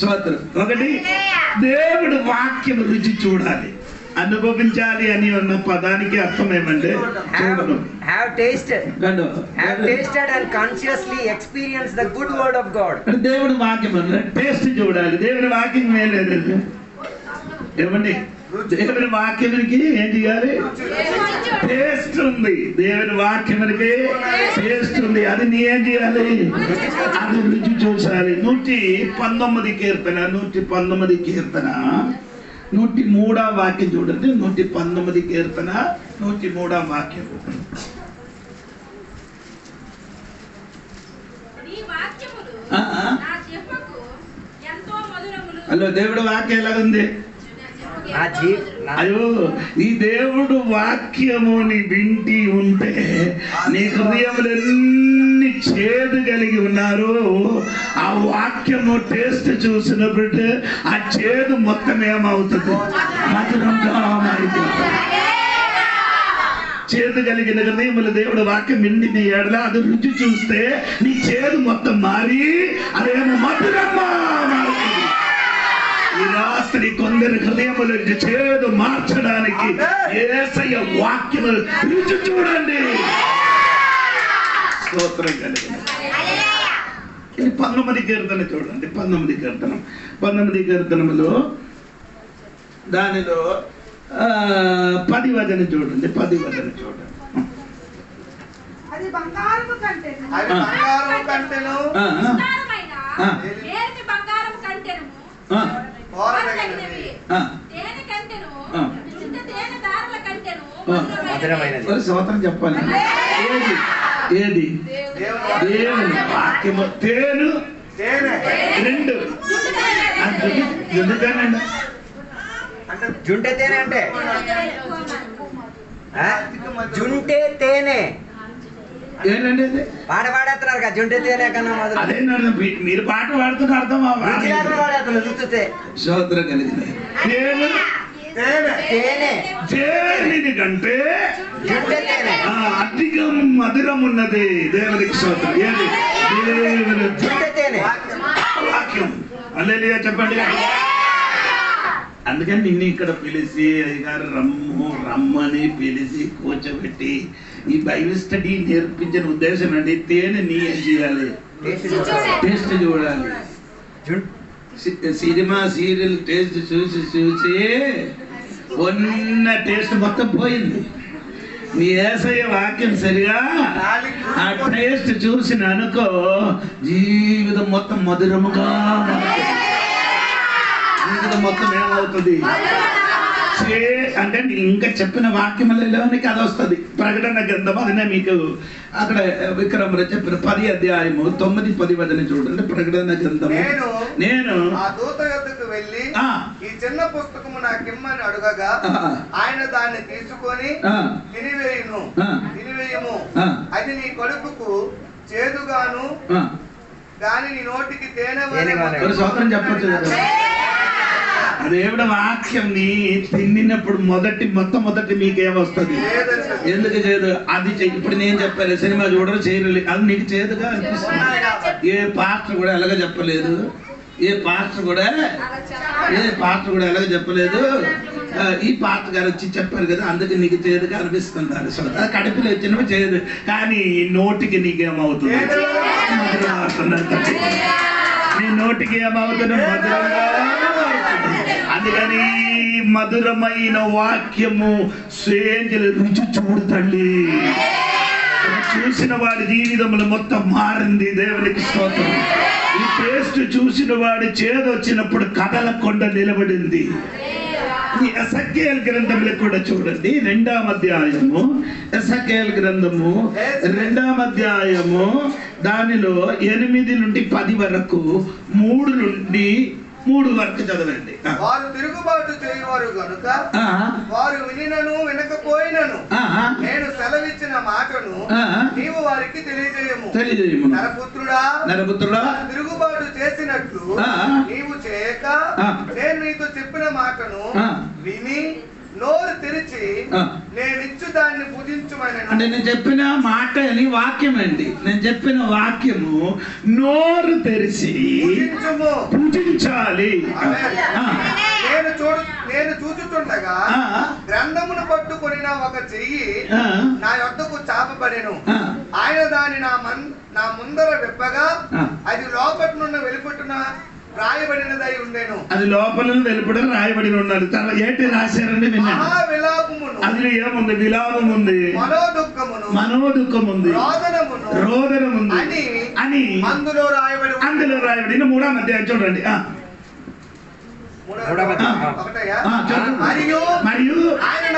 Speaker 1: స్తోత్రం. ఒకటి దేవుడు వాక్యం రుచి చూడాలి. అనుభవించాలి అని ఉన్న పదానికి అర్థం ఏమంటే
Speaker 5: have tasted and consciously experienced the good word of God.
Speaker 1: దేవుడి వాక్యం టేస్ట్ చూడాలి. దేవుడి వాక్యం లేదు ఏమండి? దేవుని వాక్యానికి ఏం చేయాలి? టేస్ట్ ఉంది. దేవుని వాక్యానికి టేస్ట్ ఉంది. అది నీ ఏం చేయాలి? అది రుచి చూసాలి. 119 కీర్తన 103వ వాక్యం చూడండి. 119 కీర్తన 103వ వాక్యం. హలో, దేవుడు వాక్యం ఎలాగుంది? అయ్యో, ఈ దేవుడు వాక్యముని వింటి ఉంటే నీ హృదయములు ఎన్ని చేదు కలిగి ఉన్నారు. ఆ వాక్యము టేస్ట్ చూసినప్పుడు ఆ చేదు మొత్తం ఏమవుతుంది? మధురంగా మారిపోతుంది. చేదు కలిగిన హృదయములు దేవుడు వాక్యం విండి నీ ఎడల అది రుచి చూస్తే నీ చేదు మొత్తం మారి అదేమో మధురంగా మారుతుంది. ఈ రాత్రి కొందరి హృదయముల చేదు మార్చడానికి యేసయ్య వాక్యము రుచి చూడండి. స్తోత్రం కలిగిన 19 కీర్తన చూడండి. 19 కీర్తనములో దానిలో 10 వచనం చూడండి. 10 వచనం చూడండి.
Speaker 4: అది బంగారము కంటెను
Speaker 1: స్తోత్రం చెప్పాలి. ఏది? దేవుని వాక్యము తేను రెండు. ఎందుకనండి?
Speaker 5: జుంటే తేనె అంటే జుంటే తేనె
Speaker 1: ఏంటండి?
Speaker 5: పాట పాడేస్తున్నారు కదా, జుంటే తేనె కన్నా మొదలు.
Speaker 1: అదే మీరు పాట పాడుతున్న అర్థం స్తోత్రం కలిగింది. తేనె కంటే అధికం మధురం ఉన్నది దేవునికి స్తోత్రం. ఏది? వాక్యం. హల్లెలూయా చెప్పండి. అందుకని నిన్ను ఇక్కడ పిలిచి అయ్యగారు రమ్మని పిలిచి కూర్చోబెట్టి ఈ బైబిల్ స్టడీ నేర్పించిన ఉద్దేశం అండి. తేనె నీ ఏం చేయాలి? టేస్ట్ చూడాలి. సినిమా సీరియల్ టేస్ట్ చూసి ఉన్న టేస్ట్ మొత్తం పోయింది. నీ యేసయ్య వాక్యం సరిగా ఆ టేస్ట్ చూసిన అనుకో, జీవితం మొత్తం మధురముగా, జీవితం మొత్తం ఏమవుతుంది అంటే ఇంకా చెప్పిన వాక్యములలోనికి అది వస్తుంది. ప్రకటన గ్రంథం అదినే మీకు అక్కడ విక్రమలో చెప్పిన 10వ అధ్యాయము 9, 10 వచనం చూడండి. ప్రకటన గ్రంథము. నేను
Speaker 3: ఆ దూత యొద్దకు వెళ్ళి ఈ చిన్న పుస్తకము నాకిమ్మని అడగగా ఆయన దాన్ని తీసుకొని తినివేయము, అది నీ కడుపుకు చేదుగాను కానీ నీ నోటికి తేనె
Speaker 1: ఒక స్తోత్రం చెప్పొచ్చు కదా. దేవుడి వాక్యం ని తిన్నప్పుడు మొట్టమొదటి మీకేమొస్తుంది? ఎందుకు చేయదు? అది ఇప్పుడు నేను చెప్పాను, సినిమా చూడరు చేయలేదు, అది నీకు చేదుగా అనిపిస్తుంది. ఏ పాస్టర్ కూడా ఎలాగ చెప్పలేదు, ఏ పాస్టర్ కూడా ఎలాగ చెప్పలేదు. ఈ పాస్టర్ గారు వచ్చి చెప్పారు కదా, అందుకే నీకు చేదుగా అనిపిస్తుంది. సో అది కడుపులో వచ్చినప్పుడు చేయదు, కానీ నోటికి నీకేమవుతుంది? నీ నోటికి ఏమవుతున్నా? మధురంగా. అందుకని మధురమైన వాక్యము సేంజలు రుచి చూడు తల్లి. చూసిన వాడి జీవితంలో మొత్తం మారింది. దేవునికి స్తోత్రం. ఈ టేస్ట్ చూసిన వాడి చేదొచ్చినప్పుడు కదలకుండా నిలబడింది. ఎసకేల్ గ్రంథంలో కూడా చూడండి, 2వ అధ్యాయము, ఎసకేల్ గ్రంథము 2వ అధ్యాయము, దానిలో 8 నుండి 10 వరకు, 3 నుండి 3 వరకు చదవండి.
Speaker 3: వారు తిరుగుబాటు చేయవారు కనుక వారు వినినను వినకపోయినను నేను సెలవిచ్చిన మాటను నీవు వారికి తెలియజేయము. నరపుత్రుడా, తిరుగుబాటు చేసినట్లు నీవు చేయక నేను నీతో చెప్పిన మాటను విని నోరు తెరిచి నేనిచ్చు దాన్ని పూజించుమని.
Speaker 1: అంటే నేను చెప్పిన మాట అని వాక్యం అండి. నేను చెప్పిన వాక్యము నోరు తెరిచి పూజించాలి.
Speaker 3: నేను చూచుచుండగా గ్రంథమును పట్టుకొని ఒక చెయ్యి నా యొద్దకు చాపబడెను. ఆయన దాన్ని నా ముందర విప్పగా అది లోపటి నుండి వెలుపట్టున రాయబడినదై ఉండేను. అది లోపల వెలుపడ రాయబడి ఉన్నాడు. ఏంటి రాశారండి? అందులో ఏముంది? విలాపం ఉంది, మనోదుఖం ఉంది, రోదనం ఉంది అని అందులో రాయబడి 3వ అధ్యాయం చూడండి. మరియు ఆయన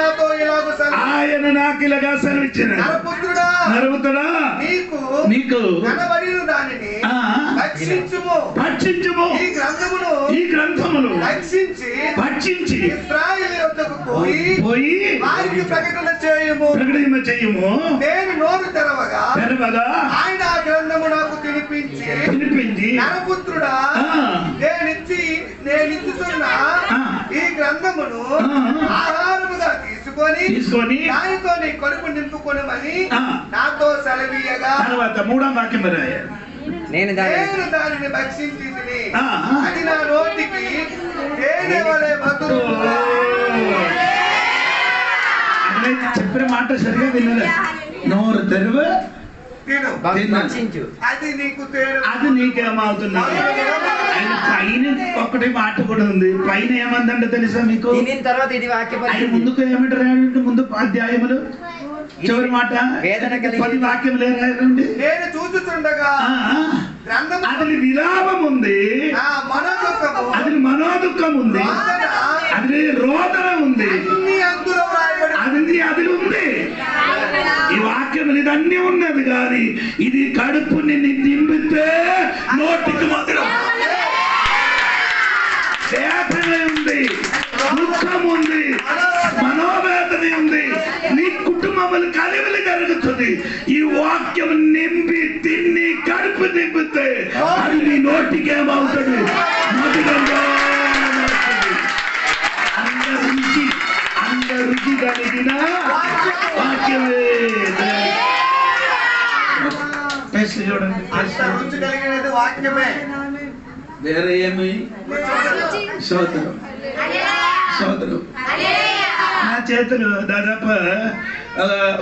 Speaker 3: నాకు ఇలాగా సెలవిచ్చిన, నరపుత్రుడా, నీకు భక్షించుము, ఈ గ్రంథమును భక్షించి పోయి వారికి ప్రకటన చేయము. నేను నోరు తెరవగా ఆయన ఆ గ్రంథము నాకు తినిపించి నరపుత్రుడా, నేనిచ్చుతున్న ఈ గ్రంథమును ఆహారముగా తీసుకొని దానితో నీ కడుపు నింపుకొనమని నాతో సెలవీయగా. తర్వాత 3వ వాక్యం రాయాలి. నేను దానిని భక్షించి అది నా నోటికి తేనె వలె మధురం. చెప్పిన మాట సరిగా విన్నదా? నోరు తెరువు, అది నీకేమవుతున్నా? పైన ఒక్కటే మాట కూడా ఉంది. పైన ఏమందంటే తెలుసా మీకు?
Speaker 5: తర్వాత ఇది వాక్యం
Speaker 1: ముందుకు ఏమంటారు? ముందు అధ్యాయములు చివరి మాట 10 వాక్యములు ఏమండి?
Speaker 3: నేను చూచుచుండగా
Speaker 1: అది విలాపం ఉంది, అది మనోదుఖం ఉంది, అది రోదన ఉంది, అది ఉంది. ఈ వాక్యం ఇదన్నీ ఉన్నది కానీ ఇది కడుపుని నింపితే నోటికి మధురం. వేదన ఉంది, దుఃఖం ఉంది, మనోవేదన ఉంది, నీ కుటుంబములు కలివిలి జరుగుతుంది. ఈ వాక్యం నింపి తిని కడుపు నింపితే అది నీ నోటికి ఏమవుతుంది? మధురంగా. అంత రుచి కలిగిన వాక్యమే. టెస్ట్ చూడండి,
Speaker 3: వాక్యమే,
Speaker 1: వేరే ఏమి? సోదరు నా చేతులు దాదాపు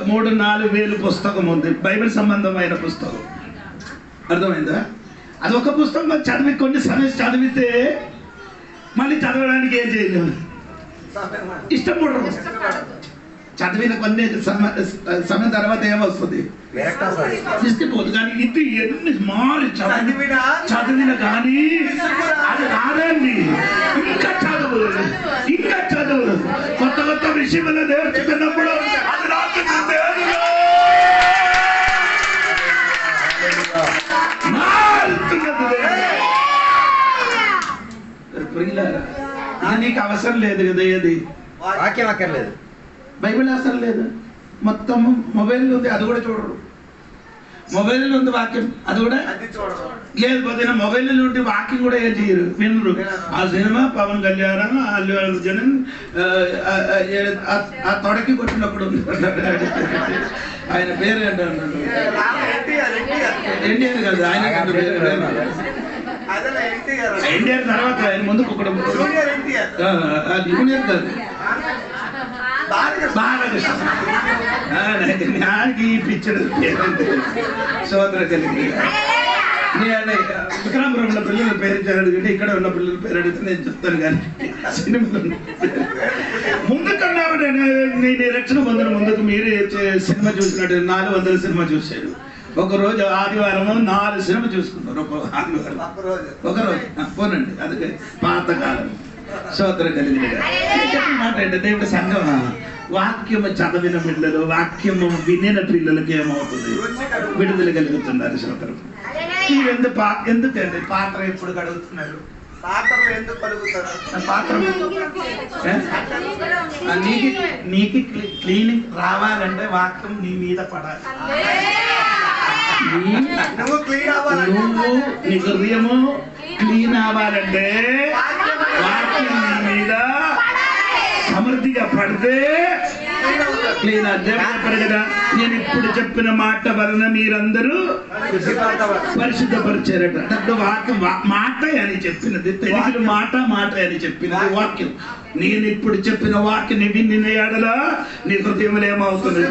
Speaker 1: 3-4 వేలు పుస్తకం ఉంది, బైబిల్ సంబంధమైన పుస్తకం. అర్థమైందా? అది ఒక పుస్తకం చదివి కొన్ని సమయం చదివితే మళ్ళీ చదవడానికి ఏం చేయలేదు, ఇష్టపడరు. చదివిన కొన్ని సమయం తర్వాత ఏమొస్తుంది? ఇష్టపోదు. కానీ ఇది ఎన్ని మారి చదివిన కానీ అది రాదండి. ఇంకా చదువు కొత్త విషయంలో నేర్చుకున్నప్పుడు అది నీకు అవసరం లేదు కదా. ఏది
Speaker 5: వాక్యం అక్కర్లేదు,
Speaker 1: బైబిల్ అవసరం లేదు. మొత్తం మొబైల్ ఉంది, అది కూడా చూడరు. మొబైల్లో ఉంది వాక్యం, అది కూడా
Speaker 3: అది చూడదు.
Speaker 1: లేదు పోతే మొబైల్లో ఉంటే వాక్యం కూడా ఏం చేయరు, వినరు. ఆ సినిమా పవన్ కళ్యాణ్, అల్లు అర్జున్ ఆ తొడకి కొట్టినప్పుడు ఆయన పేరు ఏంటన్నాడు, ఎన్టీఆర్ కాదు, ఆయన ఎన్టీఆర్ తర్వాత ఆయన ముందుకు ఒకడు జూనియర్ కాదు, బాలకృష్ణ. నాకు ఈ పిక్చర్ సోదర కలిగి విక్రమపురంలో పిల్లల పేరు అడిగితే ఇక్కడ ఉన్న పిల్లల పేరు అడిగితే నేను చెప్తాను. కానీ సినిమా ముందుకన్నా నేను రక్షణ పొందిన ముందుకు మీరే సినిమా చూసినట్టు 400 సినిమా చూశారు. ఒకరోజు ఆదివారం 4 సినిమా చూసుకున్నారు. ఒకరోజు పోనండి, అందుకే పాతకాలం సోదర కలిగిన మాట అంటే దేవుడి సంఘం వాక్యము చదివిన పిల్లలు, వాక్యము వినిన పిల్లలకి ఏమవుతుంది, విడుదల కలుగుతున్నారు. సోదరం ఎందుకండి పాత్ర ఎప్పుడు కడుగుతున్నారు?
Speaker 3: పాత్రలు ఎందుకు కలుగుతారు?
Speaker 1: పాత్ర నీకు క్లీనింగ్ రావాలంటే వాక్యం నీ మీద పడాలి.
Speaker 3: నువ్వు క్లీన్ అవ్వాలి,
Speaker 1: నువ్వు నీ హృదయము క్లీన్ అవ్వాలంటే వాక్యం నీ మీద సమృద్ధిగా పడితే క్లీన్ చెప్పారు కదా. నేను ఇప్పుడు చెప్పిన మాట వలన మీరందరూ పరిశుద్ధపరిచారట. అంటే వాక్యం మాట అని చెప్పినది, తెలుగులో మాట అని చెప్పినది వాక్యం. నేను ఇప్పుడు చెప్పిన వాక్యం విన్న ఎడల నీ హృదయంలో ఏమవుతుంది?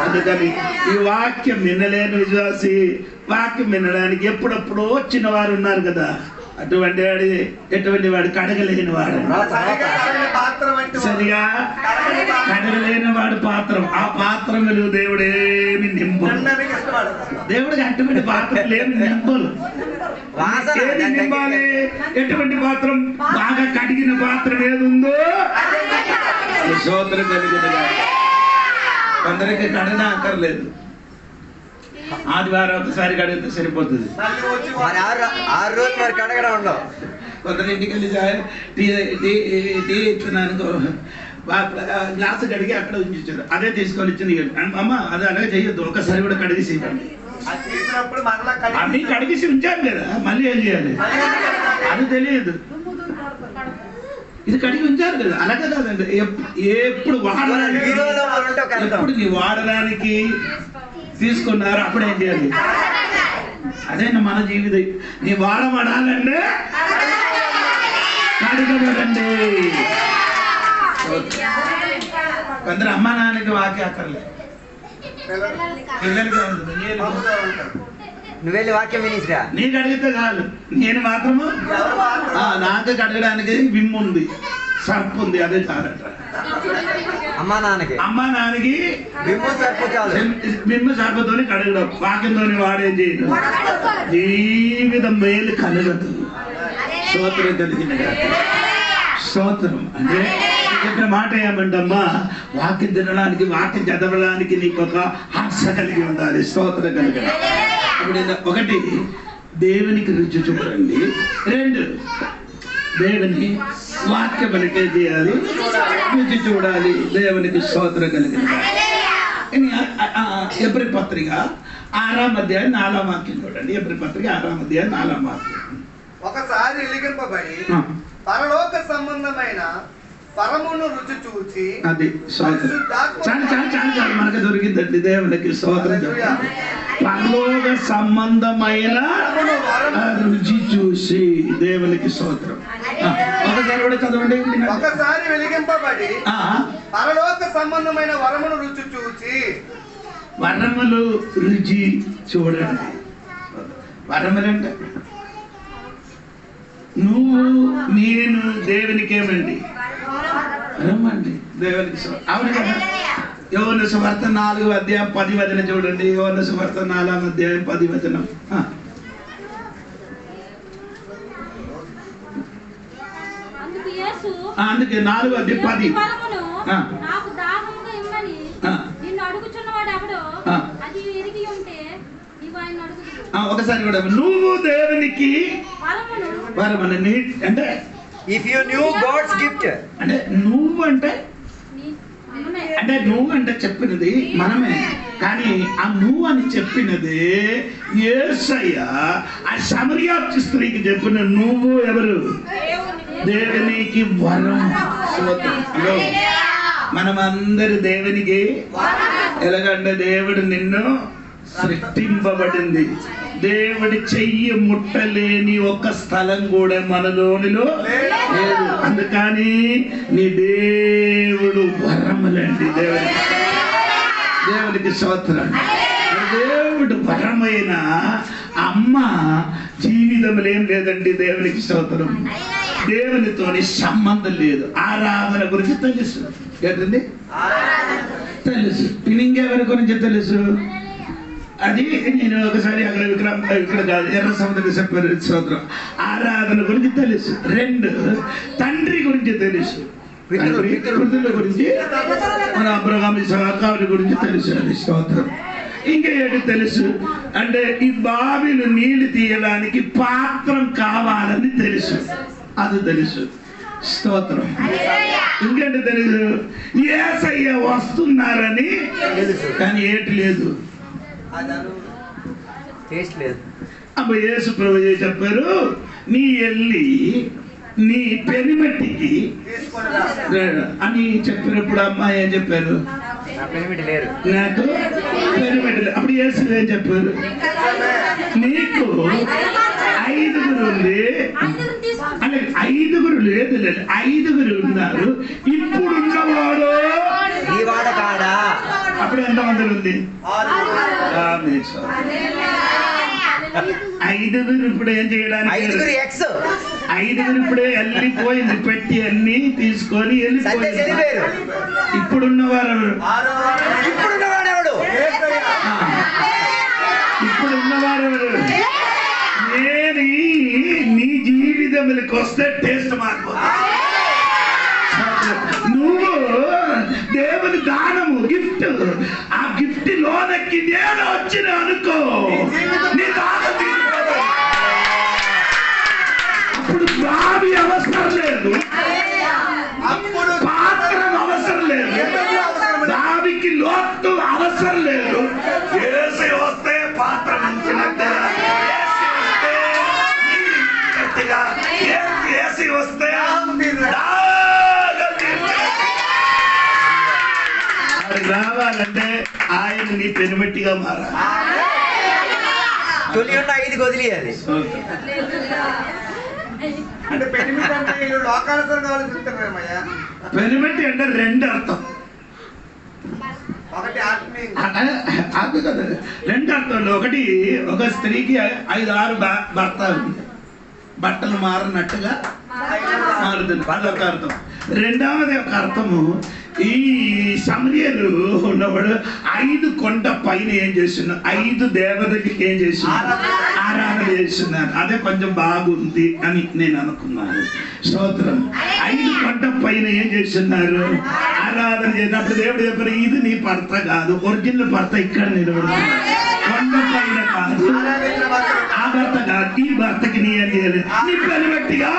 Speaker 1: అందుకని ఈ వాక్యం వినలేని విశ్వాసి వాక్యం వినడానికి ఎప్పుడప్పుడు వచ్చిన వారు ఉన్నారు కదా, అటువంటి వాడు ఎటువంటి వాడు కడగలేని వాడు, సరిగా కడగలేని వాడు పాత్రం. ఆ పాత్రములు దేవుడేమి నింపలు, దేవుడికి అటువంటి పాత్రలు ఏమి నింపలు. ఏది నింపాలి? ఎటువంటి పాత్రం? బాగా కడిగిన పాత్రం ఏది ఉందో సోదరు కలిగిన. కొందరికి కడన అక్కర్లేదు, ఆదివారం ఒకసారి కడిగితే సరిపోతుంది.
Speaker 5: 6 రోజులు మరి కడగడం ఉండవు.
Speaker 1: కొందరు ఇంటికి వెళ్ళి టీ ఇచ్చినానుకో గ్లాసు కడిగి అక్కడ ఉంచారు, అదే తీసుకొని ఇచ్చింది. అమ్మ అది అలాగే చెయ్యొద్దు, ఒకసారి కూడా కడిగేసి ఇవ్వండి. అన్ని కడిగేసి ఉంచాను కదా, మళ్ళీ ఏం చేయాలి అది తెలియదు. ఇది కడిగి ఉంచారు కదా, అలాగే కాదండి. ఎప్పుడు వాడడానికి, ఎప్పుడు నీ వాడడానికి తీసుకున్నారు అప్పుడు ఏం చేయాలి? అదేనా మన జీవితం. నీ వాడబడాలంటే కడగబడండి. కొందరు అమ్మ నాన్నకి వాక్య అక్కర్లేదు, పిల్లలకి ఉంటుంది.
Speaker 5: నువ్వు వెళ్ళి వాక్యం వినిసిరా,
Speaker 1: నీకు అడిగితే చాలు. నేను మాత్రము నాకు కడగడానికి విమ్ ఉంది, సర్ప్ ఉంది, అదే చాలట.
Speaker 5: అమ్మా నాన్నకి
Speaker 1: విమ్ము సర్పతో కడగడం, వాక్యంతో వాడేం చేయదు, జీవితం మేలు కలగదు. స్తోత్రం కలిగిన స్తోత్రం. అంటే చెప్పిన మాట ఏమంటమ్మా, వాక్యం తినడానికి, వాక్యం చదవడానికి నీకు ఒక ఆశ కలిగి ఉండాలి. స్తోత్రం కలిగిన. ఇప్పుడు ఒకటి, దేవునికి రుచి చూడండి. 2, దేవుని వాక్యం పలికే చేయాలి, రుచి చూడాలి. దేవునికి స్తోత్రం కలిగిన. ఎబ్రీ పత్రిక 6వ అధ్యాయం 4వ వాక్యం చూడండి. ఎబ్రీ పత్రిక 6వ అధ్యాయం 4వ వాక్యం.
Speaker 3: ఒకసారి వెలిగింపబడి పరలోక సంబంధమైన పరమును రుచి చూచి,
Speaker 1: అది చాలు మనకు దొరికిందండి. దేవునికి స్తోత్రం. పరలోక సంబంధమైన రుచి చూసి, దేవునికి స్తోత్రం. ఒకసారి కూడా చదవండి.
Speaker 3: ఒకసారి వెలిగింపబడి పరలోక సంబంధమైన వరమును రుచి చూచి.
Speaker 1: వరములు రుచి చూడండి. వరములు అంటే నువ్వు నేను దేవునికి ఏమండి? రమ్మండి దేవునికి. అవును కదా. యోహాను సువార్త 4వ అధ్యాయం 10వ వచనం చూడండి. యోహాను సువార్త 4వ అధ్యాయం 10వ వచనం. అందుకే 4వ అధ్యాయం 10. ఒకసారి కూడా నువ్వు దేవునికి వరమని అంటే
Speaker 5: if you knew God's gift
Speaker 1: అంటే నువ్వు అంటే అంటే నువ్వు అంటే చెప్పినది మనమే, కానీ ఆ నువ్వు అని చెప్పినది యేసయ్య ఆ సమరియా స్త్రీకి చెప్పిన నువ్వు ఎవరు? దేవునికి వరం. హలో, మనమందరి దేవునికి ఎలాగంటే దేవుడు నిన్ను సృష్టింపబడింది, దేవుడి చెయ్యి ముట్టలేని ఒక్క స్థలం కూడా మనలోనిలో లేదు. అందుకని నీ దేవుడు వరములండి. దేవుడికి స్తోత్రం. దేవుడు వరమైన అమ్మ జీవితంలో ఏం లేదండి. దేవునికి స్తోత్రం. దేవునితోని సంబంధం లేదు. ఆరాధన గురించి తెలుసు ఏంటండి, తెలుసు. ఇంకెవరి గురించి తెలుసు? అది నేను ఒకసారి అక్కడ ఇక్కడ కాదు ఎర్ర సముద్రం చెప్పారు. స్తోత్రం. ఆరాధన గురించి తెలుసు. 2 తండ్రి గురించి తెలుసు. పితరుల గురించి మన అబ్రహాము ఇస్సాకు గురించి తెలుసు. అది స్తోత్రం. ఇంకా ఏంటి తెలుసు అంటే ఈ బావిలు నీళ్లు తీయడానికి పాత్రం కావాలని తెలుసు. అది తెలుసు. స్తోత్రం. ఇంకేంటి తెలుసు? యేసయ్య వస్తున్నారని తెలుసు, కానీ ఏటి లేదు, అప్పుడు యేసు ప్రభు చెప్పారు, నీ వెళ్ళి నీ పెనిమట్టికి అని చెప్పినప్పుడు అమ్మాయి ఏం చెప్పారు? నాకు పెనిమిటి లేదు. అప్పుడు యేసు ఏం చెప్పారు? నీకు 5 ఉంది అంటే 5 లేదు, 5 ఉన్నారు. ఇప్పుడు ఉన్నవాడు అప్పుడు ఎంతమంది ఉంది? 5 ఇప్పుడు ఏం చేయడానికి? 5 ఇప్పుడే వెళ్ళిపోయింది. పెట్టి అన్ని తీసుకొని వెళ్ళిపోయారు. ఇప్పుడున్నవారు ఇప్పుడున్నవారెవరు? నేను నీ జీవితంలోకి వస్తే టేస్ట్ మారిపోతుంది. నువ్వు దేవుని దానము, గిఫ్ట్. ఆ గిఫ్ట్ లోనకి నేను వచ్చిన అనుకో, నీ దానం తీరిపోతుంది. అప్పుడు బావి అవసరం లేదు, అప్పుడు పాత్రం అవసరం లేదు, బావికి లోతు అవసరం లేదు. యేసు వస్తే పాత్రం ఉంచినట్టే, యేసు వస్తే రావాలంటే ఆయన నీ పెనుమెట్టిగా మారాలి.
Speaker 5: వదిలేయాలి.
Speaker 3: అంటే పెనిమిటి అంటే లోకానుసరంగా ఆలోచిస్తున్నారేమయ్యా.
Speaker 1: పెనిమిటి అంటే 2 అర్థం.
Speaker 3: ఒకటి
Speaker 1: అది కదా 2 అర్థంలో. ఒకటి, ఒక స్త్రీకి 5-6 భర్త ఉంది, బట్టలు మారినట్టుగా మారుతుంది, అదొక అర్థం. రెండవది ఒక అర్థము, ఈ సమరియలు ఉన్నవాడు 5 కొండ పైన ఏం చేస్తున్నారు? 5 దేవతలకి ఏం చేస్తున్నారు? ఆరాధన చేస్తున్నారు. అదే కొంచెం బాగుంది అని నేను అనుకున్నాను. స్తోత్రం. 5 కొండ పైన ఏం చేస్తున్నారు? ఆరాధన చేసినప్పుడు దేవుడు చెప్పారు, ఇది నీ భర్త కాదు, ఒరిజినల్ భర్త ఇక్కడ నిలబడుతుంది, కొండ పైన కాదు, ఆ భర్త కాదు, ఈ భర్తకి నీ ఏం చేయాలి? నీ పని బట్టిగా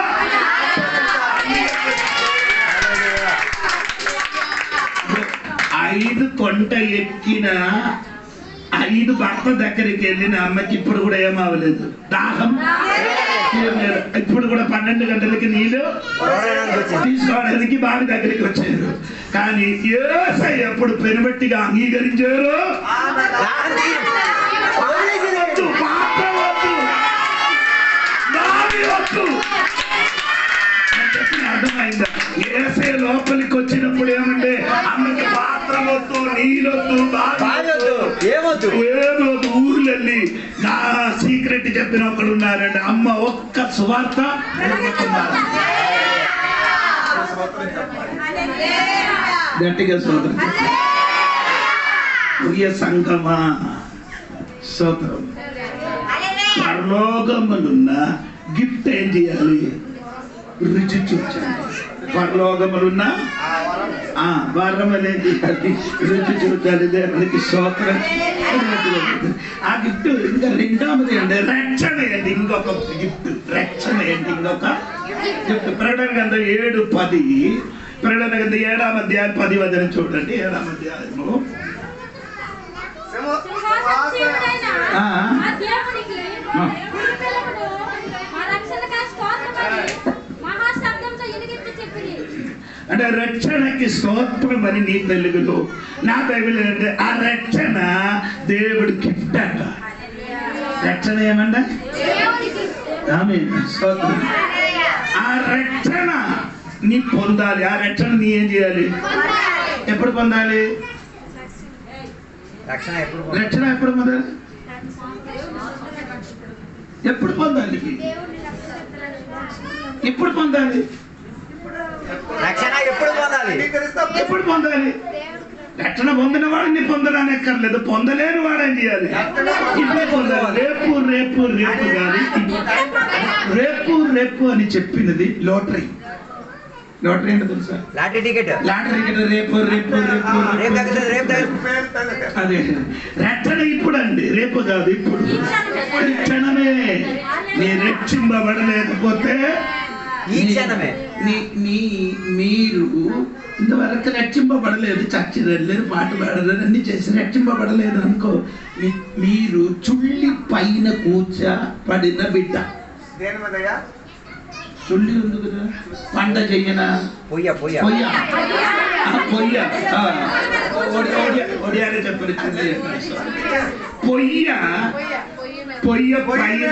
Speaker 1: 5 కొండ ఎక్కిన 5 భర్త దగ్గరికి వెళ్ళిన అమ్మకి ఇప్పుడు కూడా ఏమవ్వలేదు, దాహం. ఇప్పుడు కూడా 12 గంటలకి నీళ్ళు తీసుకోవడానికి బావి దగ్గరికి వచ్చారు. కానీ యేసయ్య ఎప్పుడు పెనుబట్టిగా అంగీకరించారు? పాత్ర వద్దు, బావి వద్దు. అర్థమైందా? యేసయ్య లోపలికి వచ్చినప్పుడు ఏమంటే అమ్మకి పాత్ర వద్దు, నీళ్ళొద్దు, ఏమొద్దు. ఊర్లెళ్ళి నా సీక్రెట్ చెప్పిన ఒకడు ఉన్నారంటే అమ్మ ఒక్క సువార్త గట్టిగా స్తోత్రం. ప్రియ సంగమా, స్తోత్రం. పరలోకములున్న గిఫ్ట్ ఏం చేయాలి? రుచి చూచాలి. పరలోకములున్న వరం అనేది రుచి చూచాలి. దేవునికి స్తోత్రం. ఆ గిఫ్ట్ ఇంకా రెండవది అంటే రక్షణ ఏంటి? ఇంకొక గిఫ్ట్ రక్షణ ఏంటి? ఇంకొక గిఫ్ట్. ప్రకటన గ్రంథం 7:10 ప్రకటన గ్రంథం 7వ అధ్యాయం 10వ వచనం చూడండి. 7వ అధ్యాయము.
Speaker 2: సింహాసనసీనుడైన
Speaker 1: ఆ
Speaker 2: దేవునికి గురుపిల్లమును మా రక్షణకై స్తోత్రమని మహాశబ్దంతో ఎలుగెత్తి చెప్పింది.
Speaker 1: అంటే రక్షణకి స్తోత్రం అని నీ తెలుగులో, నా బైబిల్ అంటే ఆ రక్షణ దేవుడి గిఫ్ట్ అంట. రక్షణ ఏమంట? ఆమేన్, స్తోత్రం. ఆ రక్షణ నీ పొందాలి. ఆ రక్షణ నీ ఏం చేయాలి? ఎప్పుడు పొందాలి?
Speaker 5: రక్షణ ఎప్పుడు
Speaker 1: రక్షణ ఎప్పుడు పొందాలి? ఎప్పుడు పొందాలి? ఎప్పుడు పొందాలి?
Speaker 5: రక్షణ ఎప్పుడు పొందాలి?
Speaker 1: ఎప్పుడు పొందాలి? రక్షణ పొందిన వాడిని పొందడానికి ఎక్కర్లేదు, పొందలేని వాడని చేయాలి. ఇప్పుడు పొందాలి. రేపు రేపు రేపు కాదు, రేపు రేపు అని చెప్పినది లోటరీ. లోటరీ అంటే తెలుసా?
Speaker 5: Lottery ticket.
Speaker 1: లాటరీ టికెట్ రేపు రేపు రేపు అదే. రక్షణ ఇప్పుడు అండి, రేపు కాదు, ఇప్పుడు. ఈ క్షణమే. నీ రక్షింపబడలేకపోతే
Speaker 5: ఈ క్షణమే
Speaker 1: మీరు ఇంతవరకు రక్షింపబడలేదు, చర్చి వెళ్ళలేదు, పాట పాడలేదు, అన్ని చేసి రక్షింపబడలేదు అనుకో, మీరు చుళ్ళి పైన కూర్చబడిన బిడ్డ. చుళ్ళి ఉంది కదా, పంట చెయ్యనా? పొయ్య పొయ్య ఒడియానే చెప్పారు. పొయ్య పొయ్య పైన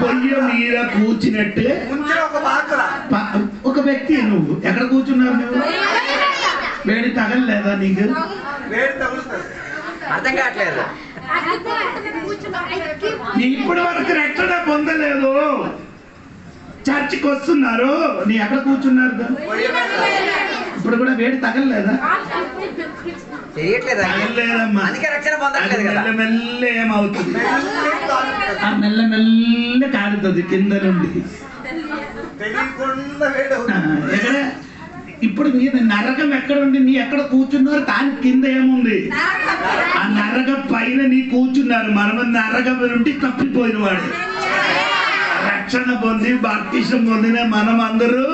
Speaker 1: పొయ్య మీద కూర్చున్నట్టే ఒక వ్యక్తి. నువ్వు ఎక్కడ కూర్చున్నావు? నువ్వు వేడి తగలలేదా నీకు?
Speaker 5: అర్థం కావట్లేదు.
Speaker 1: నీ ఇప్పటి వరకు రక్షణ పొందలేదు, చర్చికి వస్తున్నారు, నీ ఎక్కడ కూర్చున్నారు? ఇప్పుడు కూడా వేడి తగలలేదా? తగలలేదమ్మా. మెల్ల ఏమవుతుంది? ఆ మెల్ల కాలుతుంది కింద నుండి. ఎక్కడ ఇప్పుడు మీద నరకం ఎక్కడ ఉంది? నీ ఎక్కడ కూర్చున్నారు, దాని కింద ఏముంది? ఆ నరకం పైన నీ కూర్చున్నారు. మనం నరకం నుండి తప్పిపోయిన వాడు. రక్షణ పొంది బాప్తిసం పొందిన మనం అందరూ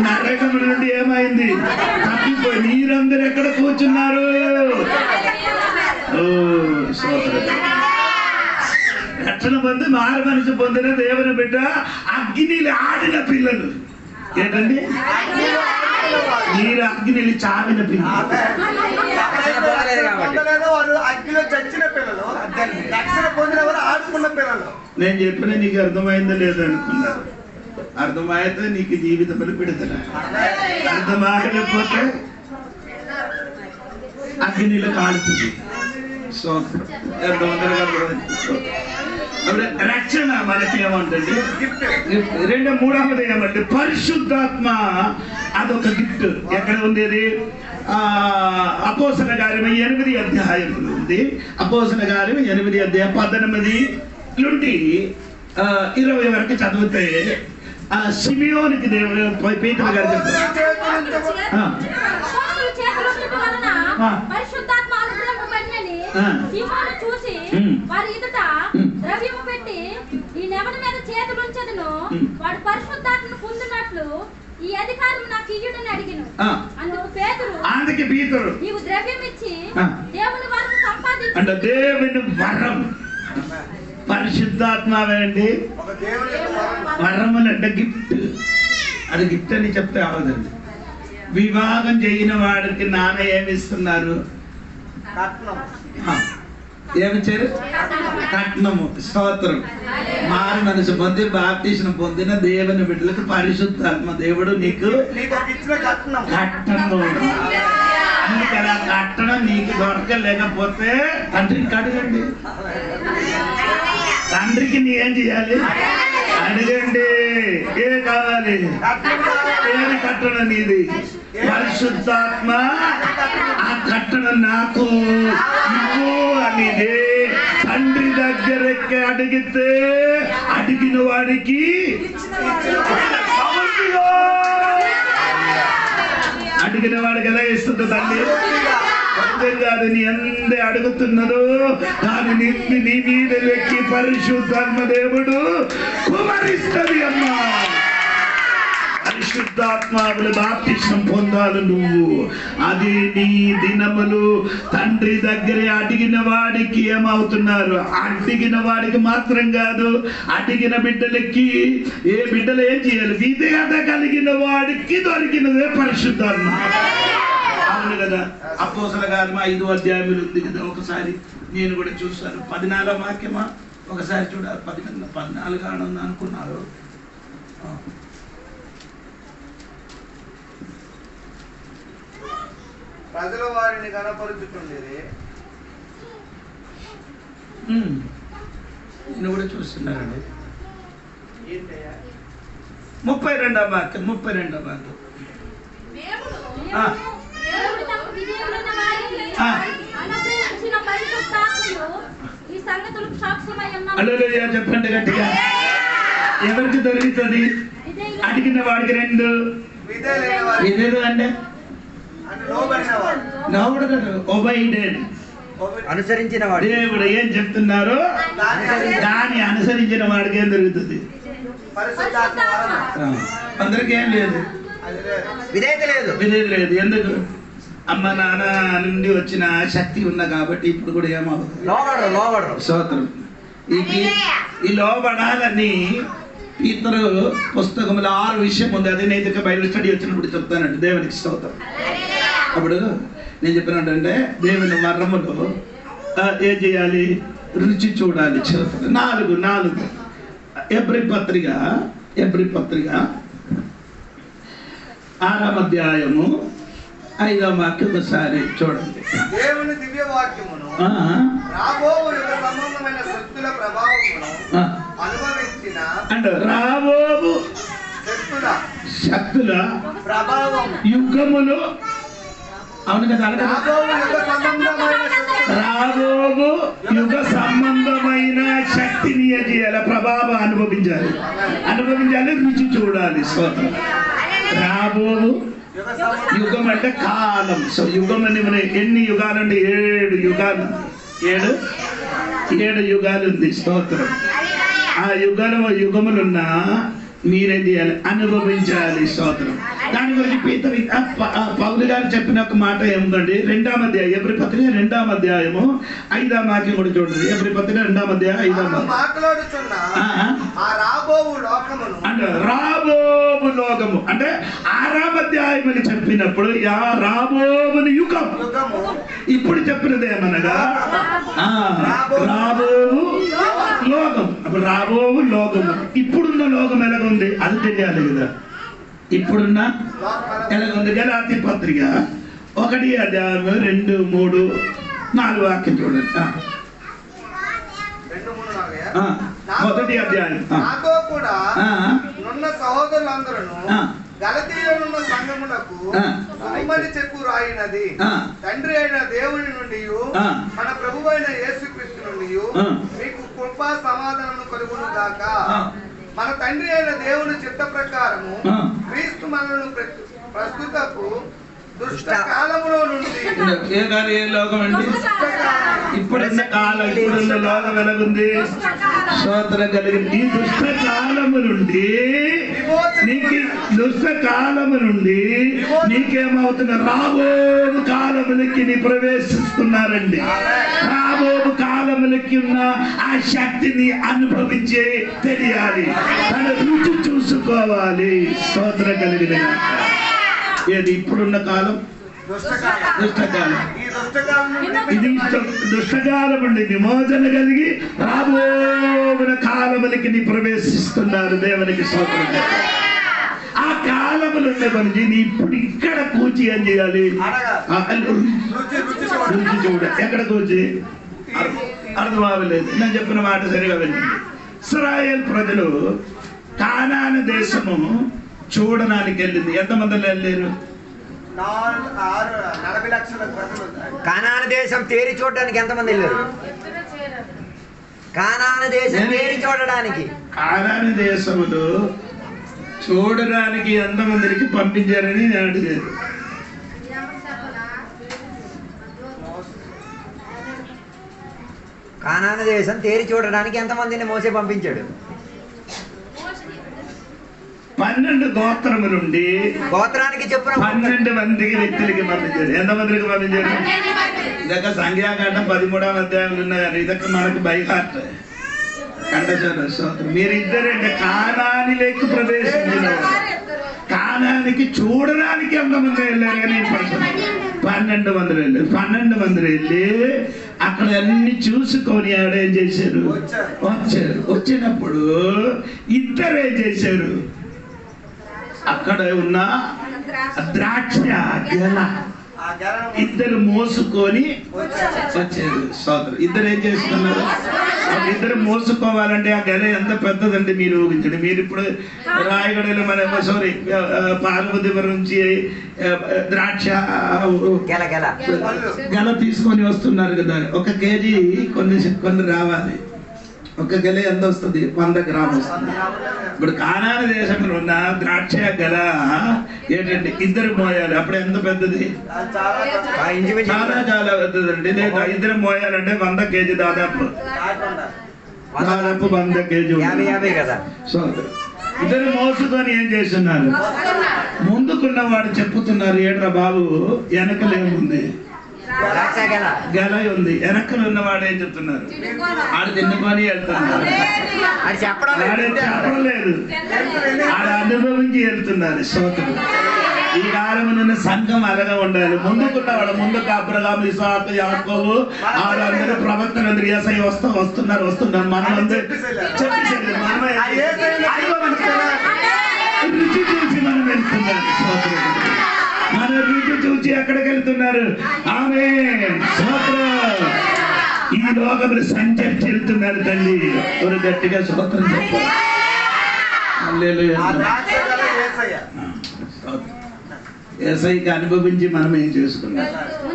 Speaker 1: నరకం నుండి ఏమైంది? తప్పిపోయి. మీరందరూ ఎక్కడ కూర్చున్నారు? రక్షణ పొంది మారు మనిషి పొందిన దేవుని బిడ్డ అగ్నిలో ఆడిన పిల్లలు. ఏంటండి? మీరు అగ్నిలో చావిన పిల్లలు.
Speaker 3: అగ్నిలో చచ్చిన పిల్లలు, రక్షణ పొందిన వారు ఆడుకున్న పిల్లలు.
Speaker 1: నేను చెప్పిన నీకు అర్థమైందో లేదో అనుకున్నారు. అర్థమైతే నీకు జీవితంలో పెడతాను. అర్థమైపోతే అగ్నిలో కాలుతుంది. రక్షణ మనకి ఏమంటండి? మూడవది ఏమంటే పరిశుద్ధాత్మ. అదొక గిఫ్ట్. ఎక్కడ ఉంది అది? అపోస్తల కార్యం 8వ అధ్యాయంలో ఉంది. అపోస్తల కార్యం 8వ అధ్యాయం 18 నుండి 20 వరకు చదివితే సిమియోనికి దేవుడు పేతురు గారు చెప్తారు.
Speaker 2: పరిశుద్ధాత్మ అనుగ్రహింపబడినని సీమోను చూసి వారి ఎదుట ద్రవ్యము పెట్టి ఈ నెవడి మీద చేతులు ఉంచెదను, వాడు పరిశుద్ధాత్మను పొందినట్లు ఈ అధికారం నాకు ఇయ్యుడని అడిగాను. అందుకు పేతురు నీవు ద్రవ్యం ఇచ్చి దేవుని వరం సంపాదించు.
Speaker 1: అంటే దేవుని వరం పరిశుద్ధాత్మ అండి. వరములు అంటే గిఫ్ట్. అది గిఫ్ట్ అని చెప్తే అవదండి. వివాహం చేయని వాడికి నాన్న ఏమిస్తున్నారు? ఏమిచ్చారు? కట్నము. స్తోత్రం. మారు మనసు పొంది బాప్తిసం పొందిన దేవుని బిడ్డలకు పరిశుద్ధాత్మ దేవుడు నీకు కట్నము. అందుకని ఆ కట్టడం నీకు దొరకలేకపోతే తండ్రికి అడగండి. తండ్రికి నీ ఏం చేయాలి? అడగండి. ఏ కావాలి? ఏమి కట్టడం నీది? పరిశుద్ధాత్మ. ఆ కట్టడం నాకు ఇవ్వు అనేది తండ్రి దగ్గరకి అడిగితే అడిగిన వాడికి అడిగిన వాడికి ఎలా ఇస్తుంది తల్లి? కాదు, నీ ఎందే అడుగుతున్నదో దాని నింపి నీ మీద వెక్కి పరిశుద్ధాత్మ దేవుడు కుమరిస్తుంది అమ్మా. పరిశుద్ధాత్మల బాప్తిస్మం పొందాలి నువ్వు. అది నీ దినములు. తండ్రి దగ్గరే అడిగిన వాడికి ఏమవుతున్నారు? అడిగిన వాడికి మాత్రం కాదు, అడిగిన బిడ్డలకి. ఏ బిడ్డలు ఏం చేయాలి? విధేయత కలిగిన వాడికి దొరికినదే పరిశుద్ధాత్మ. అవును కదా? అపోస్తలుల కార్యము 5వ అధ్యాయంలో ఉంది కదా. ఒకసారి నేను కూడా చూస్తాను. 14వ వాక్యమా ఒకసారి చూడాలి. 14 ఆనంద అనుకున్నారు.
Speaker 3: ప్రజలు వారిని కనపరుచుతుండేది.
Speaker 1: నేను కూడా చూస్తున్నారండి. 32వ వాక్యం.
Speaker 2: దేవుడు తనకు విధేయులైన వారికి అనుగ్రహించిన పరిశుద్ధాత్మయు ఈ సంగతులకు సాక్ష్యమై ఉన్నాడు.
Speaker 1: హల్లెలూయా చెప్పండి గట్టిగా. ఎవరికి దొరుకుతుంది? అడిగిన వాడికి 2. విధేయులు అంటే
Speaker 5: అనుసరించిన వాడు.
Speaker 1: దేవుడు ఏం చెప్తున్నారు దాన్ని అనుసరించిన వాడికి ఏం దొరుకుతుంది? అందరికీ ఏం లేదు,
Speaker 5: విధేయత లేదు.
Speaker 1: ఎందుకు? అమ్మ నాన్న నుండి వచ్చిన శక్తి ఉన్నా కాబట్టి ఇప్పుడు కూడా ఏమవుతుంది?
Speaker 5: లోబడరు.
Speaker 1: స్తోత్రం. ఈ లోబడాలని ఇతరు పుస్తకంలో 6 విషయం ఉంది. అదే నైతిక బైబిల్ స్టడీ వచ్చినప్పుడు చెప్తానండి. దేవునికి స్తోత్రం. అప్పుడు నేను చెప్పినట్టంటే దేవుని మర్రములో ఏం చేయాలి? రుచి చూడాలి. 4 ఎబ్రీ పత్రిక 6వ అధ్యాయము 5వ వాక్యం ఒకసారి చూడండి.
Speaker 3: దేవుని దివ్య వాక్యమును రాబో యుగ సంబంధమైన శక్తుల ప్రభావమును అనుభవించిన
Speaker 1: అంటే రాబోవు శక్తుల
Speaker 3: ప్రభావం
Speaker 1: యుగములు. అవును కదా? రాబోవు యుగ సంబంధమైన శక్తిని ఏం చేయాలి? ప్రభావం అనుభవించాలి. రుచి చూడాలి. స్తోత్రం. రాబోవు యుగం అంటే కాలం. సో యుగం అని ఎన్ని యుగాలు అంటే 7 యుగాలు. 7 యుగాలు ఉంది. స్తోత్రం. ఆ యుగములున్నా మీరేం చేయాలి? అనుభవించాలి. స్తోత్రం. దాని గురించి పౌలు గారు చెప్పిన ఒక మాట ఏమిటండి? 2వ అధ్యాయం ఎబ్రీ పత్రిక 2వ అధ్యాయము 5వ వాక్యం కూడా చూడండి. ఎబ్రీ పత్రిక 2వ అధ్యాయం 5వ అంటే రాబోవు లోకము అంటే 6వ అధ్యాయం అని చెప్పినప్పుడు రాబోవుని యుగం. ఇప్పుడు చెప్పినది ఏమనగా రాబోవు లోకం. అప్పుడు రాబోవు లోకము. ఇప్పుడున్న లోకం ఎలాగుంది అది తెలియాలి కదా. ఇప్పుడున్న ఎలాగుంది? గలాతీ పత్రిక 1వ అధ్యాయం 2, 3, 4 వాక్యం చూడండి. 1వ అధ్యాయం.
Speaker 3: నాతో కూడా నున్న సహోదరులందరూ గలతీయులున్న సంఘములకు సుమని చెప్పు రాయినది. తండ్రి అయిన దేవుని నుండి మన ప్రభువైన యేసుక్రీస్తు నుండి మీకు కృపా సమాధానము కలుగును గాక. మన తండ్రి అయిన దేవుని చిత్త ప్రకారము క్రీస్తు మనలను ప్రస్తుతపు దుష్ట కాలములో నుండి
Speaker 1: ఏ లోకం అండి? ఇప్పుడున్న కాలం. ఇప్పుడున్న లోకం ఎలాగుంది? స్తోత్రం కలిగింది. ఈ దుష్ట కాలము నుండి నీకేమవుతున్నా? రాబోవు కాలములకి నీ ప్రవేశిస్తున్నారండి. రాబోవు కాలములకి ఉన్న ఆ శక్తిని అనుభవించే తెలియాలి. తన రుచి చూసుకోవాలి. స్తోత్రం కలిగిన ఏది? ఇప్పుడున్న కాలం దుష్టకాలం. ఇది దుష్టకాలం నుండి విమోచన కలిగి రాబోవున కాలములకి నీ ప్రవేశిస్తున్నారు. దేవునికి స్తోత్రం. ఆ కాలములు ఉన్న గురించి నీ ఇప్పుడు ఇక్కడ కూర్చి ఏం చేయాలి? రుచి చూడ. ఎక్కడ కూర్చి? అర్థం అవ్వలేదు. నేను చెప్పిన మాట సరిగా వెళ్ళింది. ఇశ్రాయేల్ ప్రజలు కానాను దేశము చూడడానికి వెళ్ళింది. ఎంతమంది వెళ్ళారు?
Speaker 3: 40 లక్షల ప్రజలు.
Speaker 5: కానాను దేశం తేరి చూడడానికి ఎంతమంది వెళ్ళారు? కానాను దేశం తేరి చూడడానికి.
Speaker 1: కానాను దేశములు చూడడానికి ఎంతమందికి పంపించారని నేను అడిగాను.
Speaker 5: కానాను దేశం తేరి చూడడానికి ఎంతమందిని మోసే పంపించాడు?
Speaker 1: 12 గోత్రము నుండి
Speaker 5: గోత్రానికి చెప్పున
Speaker 1: 12 మందికి వ్యక్తులకి పంపించారు. ఎంతమందికి పంపించారు? ఇదొక సంఖ్యాకాండం 13వ అధ్యాయంలో ఉన్నాయి. ఇదొక మనకు బైహార్ట్ కంఠచర స్తోత్రం. మీరిద్దరంటే కానానిలోకి ప్రవేశించిన కానానికి చూడడానికి ఎంతమంది వెళ్ళారు కానీ 12 మంది వెళ్ళారు. 12 మంది వెళ్ళి అక్కడ అన్ని చూసుకొని ఆడేం చేశారు? వచ్చారు. వచ్చినప్పుడు ఇద్దరు ఏం చేశారు? అక్కడ ఉన్న ద్రాక్ష గెల ఇద్దరు మోసుకొని వచ్చారు. సోదరు ఇద్దరు ఏం చేస్తున్నారు? ఇద్దరు మోసుకోవాలంటే ఆ గెల ఎంత పెద్దదంటే మీరు ఊహించండి. మీరు ఇప్పుడు రాయగడలో మన పార్వతీపురం నుంచి ద్రాక్ష గెల తీసుకొని వస్తున్నారు కదా. 1 కేజీ కొన్ని రావాలి. 1 గెల ఎంత వస్తుంది? 100 గ్రాములు వస్తుంది. ఇప్పుడు కానాని దేశంలో ఉన్న ద్రాక్ష గెల ఏంటంటే ఇద్దరు మోయాలి. అప్పుడు ఎంత పెద్దది? చాలా చాలా పెద్దదండి. లేదా ఇద్దరు మోయాలంటే 100 కేజీ దాదాపు 100 కేజీ
Speaker 5: కదా.
Speaker 1: సో ఇద్దరు మోసుకొని ఏం చేస్తున్నారు? ముందుకున్న వాడు చెప్పుతున్నారు, ఏడ్రా బాబు వెనకలేముంది? గెల ఉంది. వెనకలు ఉన్నవాడు ఏం చెప్తున్నారు? ఆడు తిన్నుకొని వెళ్తున్నారు. చెప్పడం లేదు, ఆడ అనుభవించి వెళ్తున్నారు. స్తోత్రం. ఈ కాలమున సంఘం అలాగా ఉండాలి. ముందుకున్నవాడు ముందుకు అబ్రహాము, ఇస్సాకు, యాకోబు వాళ్ళందరూ ప్రవక్తలందరూ యేసయ్య వస్తున్నారు. మనం అందరూ రుచి చూసి మనం వెళ్తున్నారు. స్తోత్రం. మన రుచి చూసి ఎక్కడికి వెళ్తున్నారు? ఆమేన్. స్తోత్రం. ఈ లోకంలో సంచరించి వెళ్తున్నారు. తల్లి ఒక గట్టిగా స్తోత్రం చెప్పాలి. యేసయ్యకి అనుభవించి మనం ఏం చేసుకున్నాం?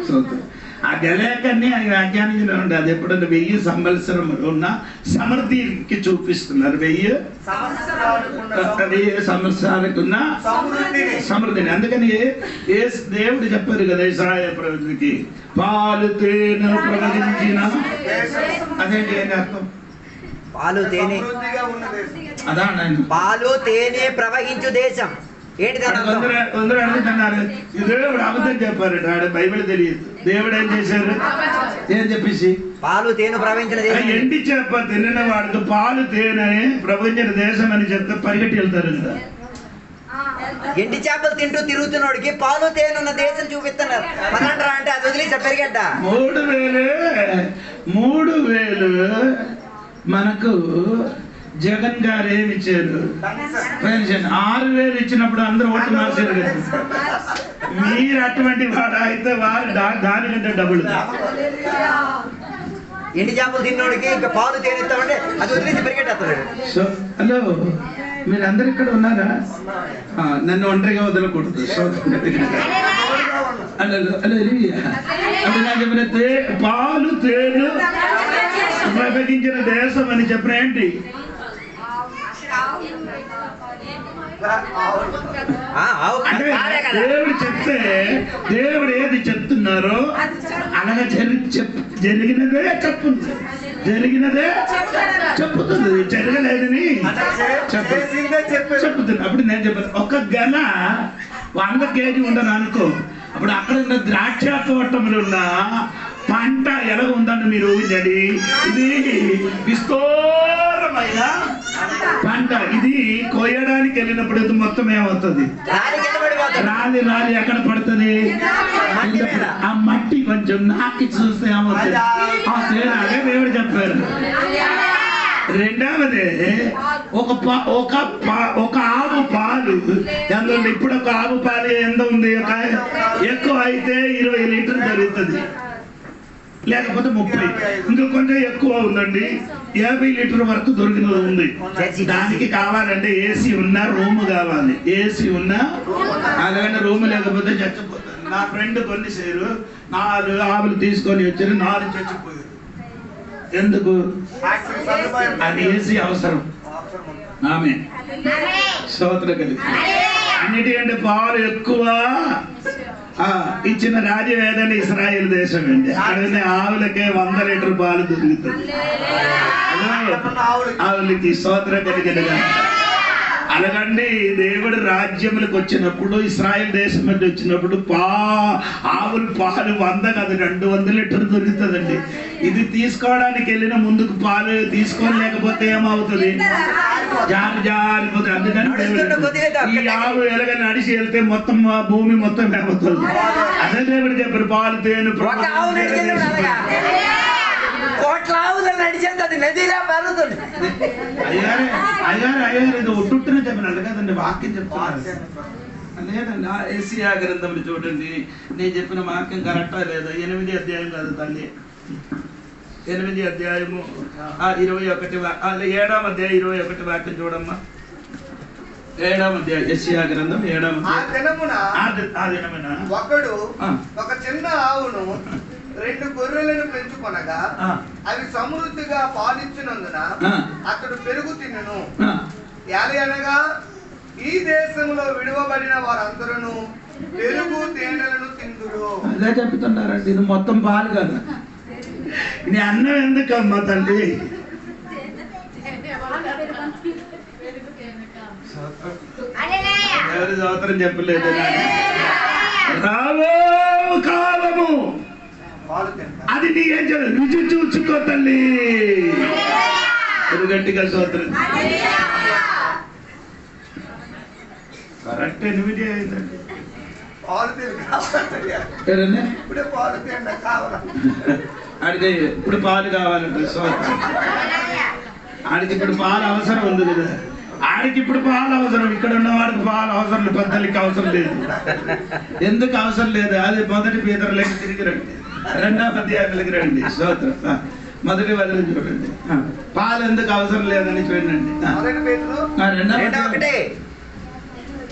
Speaker 1: స్తోత్రం. ఆ గెలేకన్ని ఆయన వ్యాఖ్యానించిన ఉంటే అది ఎప్పుడన్నా 1000 సంవత్సరములు ఉన్న సమృద్ధికి చూపిస్తున్నారు. 1000 సంవత్సరాలకు ఉన్న సమృద్ధిని. అందుకని దేవుడు చెప్పారు కదా ఇశ్రాయేలు ప్రజలకి, పాలు తేనె ప్రవహించిన అదేంటి అని అర్థం?
Speaker 5: పాలు తేనె
Speaker 1: అదా
Speaker 5: పాలు తేనె ప్రవహించు దేశం ఏంటి?
Speaker 1: కొందరు అడుగుతున్నారు, దేవుడు అబద్ధం చెప్పారు. బైబిల్ తెలియదు. దేవుడు ఏం చేశారు? ఏం చెప్పేసి
Speaker 5: పాలు తేనె ప్రవహించిన దేశం.
Speaker 1: ఎండి చేప తిన్న వాడికి పాలు తేనె ప్రవహించిన దేశం అని చెప్తే పరిగెట్టి వెళ్తారు కదా.
Speaker 5: ఎండి చేపలు తింటూ తిరుగుతున్నోడికి పాలు తేనె ఉన్న దేశం చూపిస్తున్నారు. మనంటారా అంటే అది వదిలేసి పరిగెట్ట.
Speaker 1: 3000 మనకు జగన్ గారు ఏమి ఇచ్చారు? పెన్షన్ 6000 ఇచ్చినప్పుడు అందరూ ఓటు మార్చారు కదా. మీరు అటువంటి వాడు అయితే వారు దానికంటే డబ్బులు.
Speaker 5: ఎండి చేపలు తిన్నోడికి ఇంకా పాలు తేనెత్తామంటే అది వదిలేసి పరిగెట్టేస్తాడు.
Speaker 1: సో హలో, మీరు అందరు ఇక్కడ ఉన్నారా? నన్ను ఒంటరిగా వదలకూడదు. అంటే పాలు తేనె ప్రవహించిన దేశం అని చెప్పిన ఏంటి? దేవుడు చెప్తే దేవుడు ఏది చెప్తున్నారో అలాగే జరిగినదే చెప్తుంది. జరగలేదని చెప్తుంది. అప్పుడు నేను చెప్పాను, 1 గెల 100 కేజీ ఉండను అనుకో. అప్పుడు అక్కడ ఉన్న ద్రాక్ష తోటములు ఉన్న పంట ఎలా ఉందని మీరు ఊహించండి. ఇది విస్తోరమైన పంట. ఇది కోయడానికి వెళ్ళినప్పుడు ఇది మొత్తం ఏమవుతుంది? రాలి ఎక్కడ పడుతుంది? ఆ మట్టి కొంచెం నాకి చూస్తే ఏమవుతుంది? అదే దేవుడు చెప్పారు. రెండవది ఒక ఆవు పాలు ఎంత ఉంది? ఇప్పుడు ఒక ఆవు పాలు ఎంత ఉంది? ఎక్కువ అయితే 20 లీటర్లు జరుగుతుంది, లేకపోతే 30. ఇంకా కొంచెం ఎక్కువ ఉందండి, 50 లీటర్ వరకు దొరికినది ఉంది. దానికి కావాలంటే ఏసీ ఉన్న రూమ్ కావాలి. ఏసీ ఉన్న అలాగంటే రూమ్ లేకపోతే చచ్చిపోతుంది. నా ఫ్రెండ్ కొన్నిసార్లు 4 ఆవులు తీసుకొని వచ్చారు, 4 చచ్చిపోయారు. ఎందుకు? అది ఏసీ అవసరం. ఆమె స్తోత్రం కలిగి అన్నిటికంటే పాలు ఎక్కువ ఇచ్చిన రాజ్యం ఏదంటే ఇశ్రాయేలు దేశం అండి. అక్కడ ఆవులకే 100 లీటర్ పాలు దొరుకుతుంది. ఆవులకి స్తోత్రం కలిగిన అలాగండి దేవుడు రాజ్యములకు వచ్చినప్పుడు, ఇస్రాయేల్ దేశం మీద వచ్చినప్పుడు ఆవులు పాలు 100 కాదు 200 లీటర్లు దొరుకుతుందండి. ఇది తీసుకోవడానికి వెళ్ళిన ముందుకు పాలు తీసుకోలేకపోతే ఏమవుతుంది? జారిపోతుంది. అందుకని ఈ ఆవు ఎలాగ నడిచి వెళ్తే మొత్తం భూమి మొత్తం ఏమవుతుంది? అదే దేవుడు చెప్పారు, పాలు తేను అయ్యారు ఇది ఒట్టునే చెప్పినాడు కదండి, వాక్యం చెప్తున్నారు లేదండి. ఏసియా గ్రంథంలో చూడండి, నేను చెప్పిన వాక్యం కరెక్టా లేదా? 8వ అధ్యాయం కాదు తల్లి, 8వ అధ్యాయము 21 7వ అధ్యాయం 21 వాక్యం చూడమ్మా. 7వ అధ్యాయం ఏసియా గ్రంథం 7వ దినమున
Speaker 3: ఒకడు ఒక చిన్న ఆవును 2 గొర్రెలను పెంచుకొనగా అవి సమృద్ధిగా పాలిచ్చినందున అతడు పెరుగు తిన్నును. అనగా ఈ దేశంలో విడువబడిన వారందరూ పెరుగు తేనెలను తిందురు.
Speaker 1: అదే చెప్తున్నారండి, ఇది మొత్తం పాలు కదా. ఇది అన్నం ఎందుకమ్మా తల్లి? ఎవరి సోదరం చెప్పలేదు. రావో కాలము అది నీ ఏం చేయాలి? రుచి చూసుకో తల్లి. గట్టిగా సోదరం కరెక్ట్ 8 అయిందండి. ఆడికి ఇప్పుడు పాలు కావాలంటే సోదరం, ఆడికి ఇప్పుడు పాలు అవసరం ఉంది కదా. ఆడికి ఇప్పుడు పాలు అవసరం, ఇక్కడ ఉన్న వాడికి పాలు అవసరం లేదు, పెద్దలకి అవసరం లేదు. ఎందుకు అవసరం లేదు? అది మొదటి పేదరులకి తిరిగి రండి, 2వ అధ్యాయానికి రండి. స్తోత్రం. మొదటి వదిలి చూడండి, పాలు ఎందుకు అవసరం లేదని చూడండి.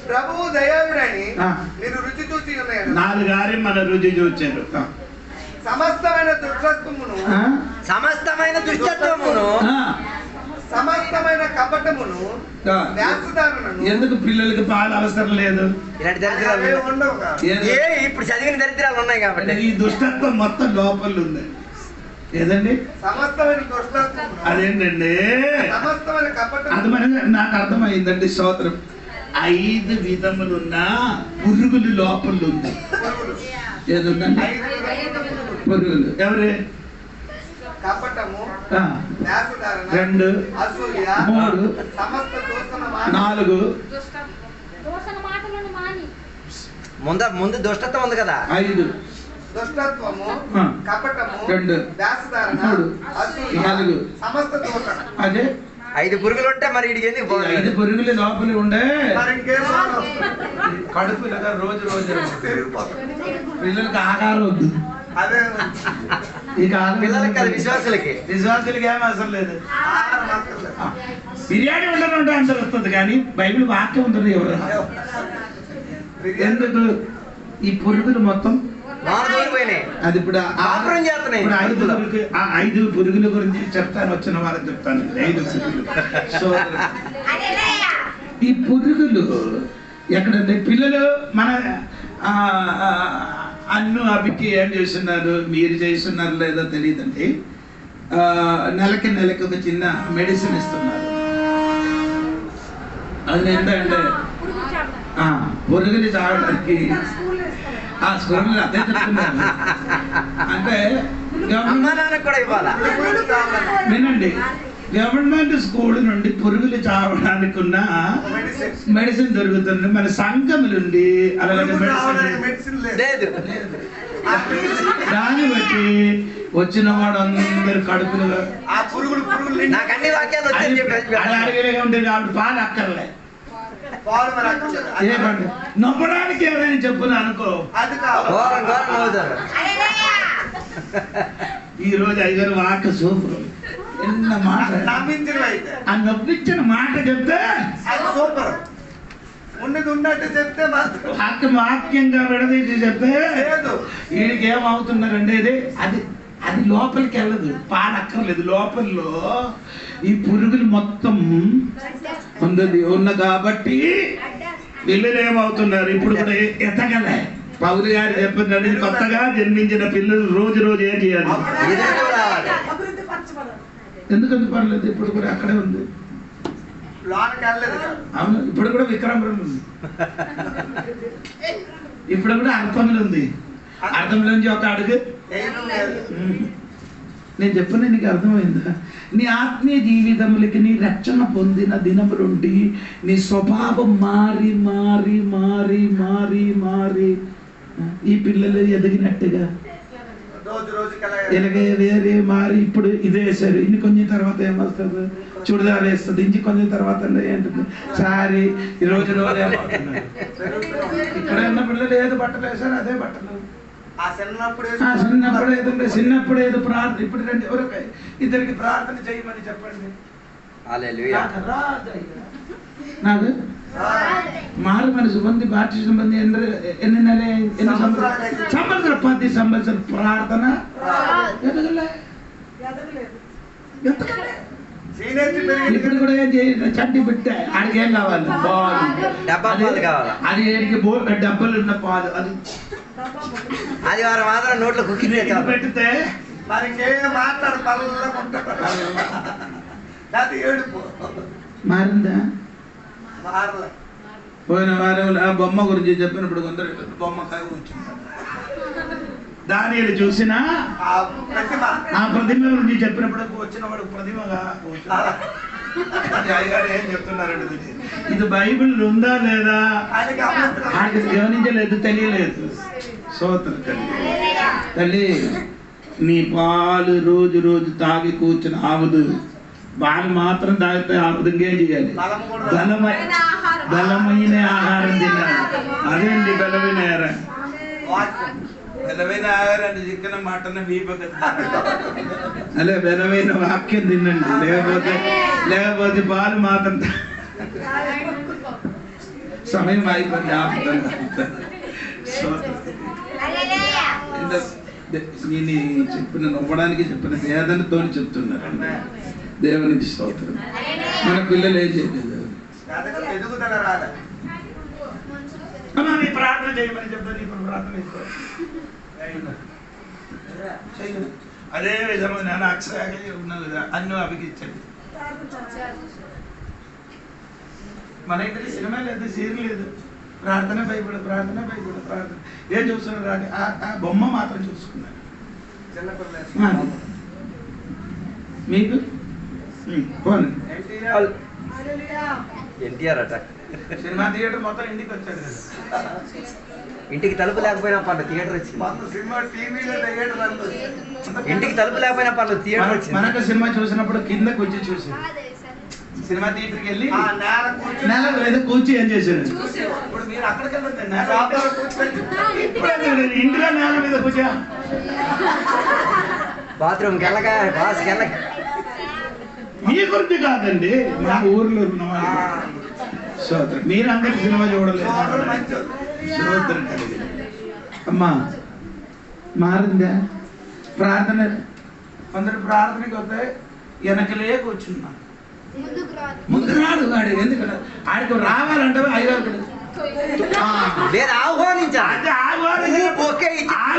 Speaker 3: ప్రభువు దయాళుడని మీరు రుచి చూసి ఉన్నారు.
Speaker 1: 4 గారి మన రుచి చూచారు.
Speaker 3: సమస్తమైన దుష్టత్వమును సమస్తమైన కపటమును వ్యాసుదారులను.
Speaker 1: ఎందుకు పిల్లలకి పాలు అవసరం లేదు?
Speaker 5: ఇప్పుడు చదివిన దరిద్రాలు ఉన్నాయి కాబట్టి.
Speaker 1: ఈ దుష్టత్వం మొత్తం లోపల ఉంది ఏదండి?
Speaker 3: సమస్తమైన దుష్టత్వం
Speaker 1: అదేంటండి?
Speaker 3: సమస్తమైన కపటం.
Speaker 1: అది మనకి నాకు అర్థమైందండి. స్తోత్రం. 5 విధములున్న పురుగులు లోపల ఉంది. ఏదుందండి? పురుగులు. ఎవరే?
Speaker 3: కపటము,
Speaker 1: 2
Speaker 3: అసూయ,
Speaker 1: 3
Speaker 3: సమస్త దూషణ
Speaker 1: 4
Speaker 5: ముందు దుష్టత్వం ఉంది కదా.
Speaker 1: 5
Speaker 3: దుష్టత్వము, కపటము,
Speaker 1: 2
Speaker 3: వ్యాసధారణ,
Speaker 1: 3
Speaker 3: అసూయ,
Speaker 1: 4
Speaker 3: సమస్త దూషణ.
Speaker 1: అదే
Speaker 5: 5 పురుగులు ఉంటే మరి వీడికి ఎందుకు?
Speaker 1: 5 పురుగులు లోపల ఉండే
Speaker 3: ఇంకేం
Speaker 1: కడుపు ఇలాగా రోజు
Speaker 3: పెరిగిపోతుంది.
Speaker 1: పిల్లలకి ఆహారం వద్దు.
Speaker 3: అదే
Speaker 1: ఈ కాలం
Speaker 5: పిల్లలకి అది విశ్వాసులకి
Speaker 1: ఏం అవసరం లేదు. బిర్యానీ ఉండనంటే అందరు వస్తుంది, కానీ బైబిల్ వాక్యం ఉంటుంది ఎవరు? ఎందుకు? ఈ పురుగులు మొత్తం అది ఇప్పుడు 5 పురుగుల గురించి చెప్తాను, వచ్చిన వాళ్ళని చెప్తాను. 5 పురుగులు. సో ఈ పురుగులు ఎక్కడంటే పిల్లలు మన అన్ను అభికి ఏం చేస్తున్నారు? మీరు చేస్తున్నారు లేదో తెలియదండి. నెలకి ఒక చిన్న మెడిసిన్ ఇస్తున్నారు. అది ఏంటంటే పురుగులు చావడానికి ఆ స్కూల్లో అదే చెప్తున్నారు. అంటే వినండి, గవర్నమెంట్ స్కూల్ నుండి పురుగులు చావడానికి ఉన్న మెడిసిన్ దొరుకుతుంది. మన సంఘములుండి అలాంటి మెడిసిన్ లేదు. దాన్ని బట్టి వచ్చిన వాడు అందరు కడుపులు అడిగే ఉంటుంది కాబట్టి పాలు అక్కర్లే. నొప్పడానికి ఏదైనా చెప్పున్నా అనుకో, ఈ రోజు 5 వాక్ సూపర్. ఎన్న మాట ఆ నొప్పించిన మాట చెప్తే
Speaker 3: సూపర్. ఉన్నది ఉన్నట్టు చెప్తే
Speaker 1: వాక్యంగా విడదీసి చెప్తే వీడికి ఏమవుతున్నారండి? అది అది లోపలికి వెళ్ళదు, పాలక్కర్లేదు. లోపల్లో ఈ పురుగులు మొత్తం ఉన్న కాబట్టి పిల్లలు ఏమవుతున్నారు? ఇప్పుడు కూడా ఎత్తగలే. పౌలు గారు చెప్పినట్టు కొత్తగా జన్మించిన పిల్లలు రోజు ఏం చేయాలి? ఎందుకు పర్లేదు, ఇప్పుడు కూడా అక్కడే ఉంది.
Speaker 3: లోనకి వెళ్ళలేదు కదా.
Speaker 1: అవును, ఇప్పుడు కూడా విక్రమపురం ఉంది, ఇప్పుడు కూడా అర్థంలో ఉంది. అర్థంలోంచి ఒక అడుగు. నేను చెప్పిన నీకు అర్థమైందా? నీ ఆత్మీయ జీవితములకి నీ రక్షణ పొందిన దినము నుండి నీ స్వభావం మారి మారి మారి మారి మారి ఈ పిల్లలు ఎదిగినట్టుగా ఇలాగే వేరే మారి ఇప్పుడు ఇదే వేసారు. ఇన్ని కొంచెం తర్వాత ఏమొస్తుంది? చుడిదారు వేస్తుంది. ఇంటి కొంచెం తర్వాత ఏంటుంది? సారీ ఈ రోజు ఇక్కడ ఉన్న పిల్లలు ఏదో బట్టలు వేసారు అదే బట్టలు. చిన్నప్పుడు ఏదో ప్రార్థన. ఇప్పుడు రండి ఎవరికి ఇద్దరికి ప్రార్థన చేయమని చెప్పండి. నాకు మారు మనసు పొంది బాప్టిజం పొంది ఎన్ని సంవత్సరాలు 10 సంవత్సరాలు ప్రార్థన ఎదగలే. ఇప్పుడు కూడా ఏం చేయాలి? చట్టి పెట్టే ఆడికి ఏం కావాలి? పాలు. అది ఏడికి డబ్బులు ఉన్న పాలు.
Speaker 5: అది వారు మాత్రం నోట్లో కుక్కి
Speaker 1: పెడితే
Speaker 3: మాట్లాడు ఏడుపు
Speaker 1: మారిందా?
Speaker 3: మారలే.
Speaker 1: పోయిన వారం ఆ బొమ్మ గురించి చెప్పినప్పుడు కొందరు బొమ్మ కాయ కూర్చున్నారు. దానిని చూసినా ఆ ప్రతిమ గురించి చెప్పినప్పుడు వచ్చిన వాడు ప్రతిమగా అయ్యగారు ఏం చెప్తున్నారంటే ఇది బైబిల్ ఉందా లేదా ఆయనకి గమనించలేదు, తెలియలేదు. సోదరు తల్లి నీ పాలు రోజు రోజు తాగి కూర్చుని ఆవదు. పాలు మాత్రం తాగితే ఆవదు. ఇంకేం చేయాలి? బలమైన ఆహారం తినాలి. అదేంటి బలమైన ఆహారం? బలమైన ఆహారాన్ని చికెన్ మటన్ అదే బలమైన వాక్యం తినండి. లేకపోతే పాలు మాత్రం సమయం అయిపోయింది. నేను చెప్పిన నవ్వడానికి చెప్పిన వేదనతో చెప్తున్నారు. దేవునికి స్తోత్రం. మన పిల్లలు ఏం చేయలేదు. ప్రార్థన చేయమని చెప్తాను. ఇప్పుడు ప్రార్థన అదే విధంగా నేను అక్షరాగా ఉన్నాను కదా అన్నీ అభిగించండి. మన ఇంటికి సినిమా లేదు, సీరియల్ లేదు. ప్రార్థన భయపడు, ప్రార్థన భయపడు, ప్రార్థన. ఏం చూస్తున్నారు? రాని ఆ బొమ్మ మాత్రం చూసుకున్నారు. మీకు
Speaker 5: ఎన్టీఆర్ అట
Speaker 1: సినిమా థియేటర్ మొత్తం ఇంటికి వచ్చాడు కదా.
Speaker 5: ఇంటికి తలుపు లేకపోయినా పర్లేదు, థియేటర్ వచ్చింది. ఇంటికి తలుపు లేకపోయినా పర్లేదు, థియేటర్ వచ్చింది.
Speaker 1: మనకు సినిమా చూసినప్పుడు కిందకు వచ్చి చూసి సినిమా థియేటర్కి వెళ్ళి నెల ఏదో కూర్చి ఏం చేశారు. ఇప్పుడు మీరు అక్కడికి ఇంటిలో నేల మీద కూర్చో.
Speaker 5: బాత్రూమ్కి వెళ్ళగా బాస్కి వెళ్ళక.
Speaker 1: మీ గురించి కాదండి, మా ఊర్లో ఉన్న సోదరు. మీరందరూ సినిమా చూడలేదు. సోదరు అమ్మా మారిందా? ప్రార్థన కొందరు ప్రార్థనకి వస్తే వెనకలే కూర్చున్నా. ముందు రాడు వాడు. ఎందుకంటే ఆయనకు రావాలంటే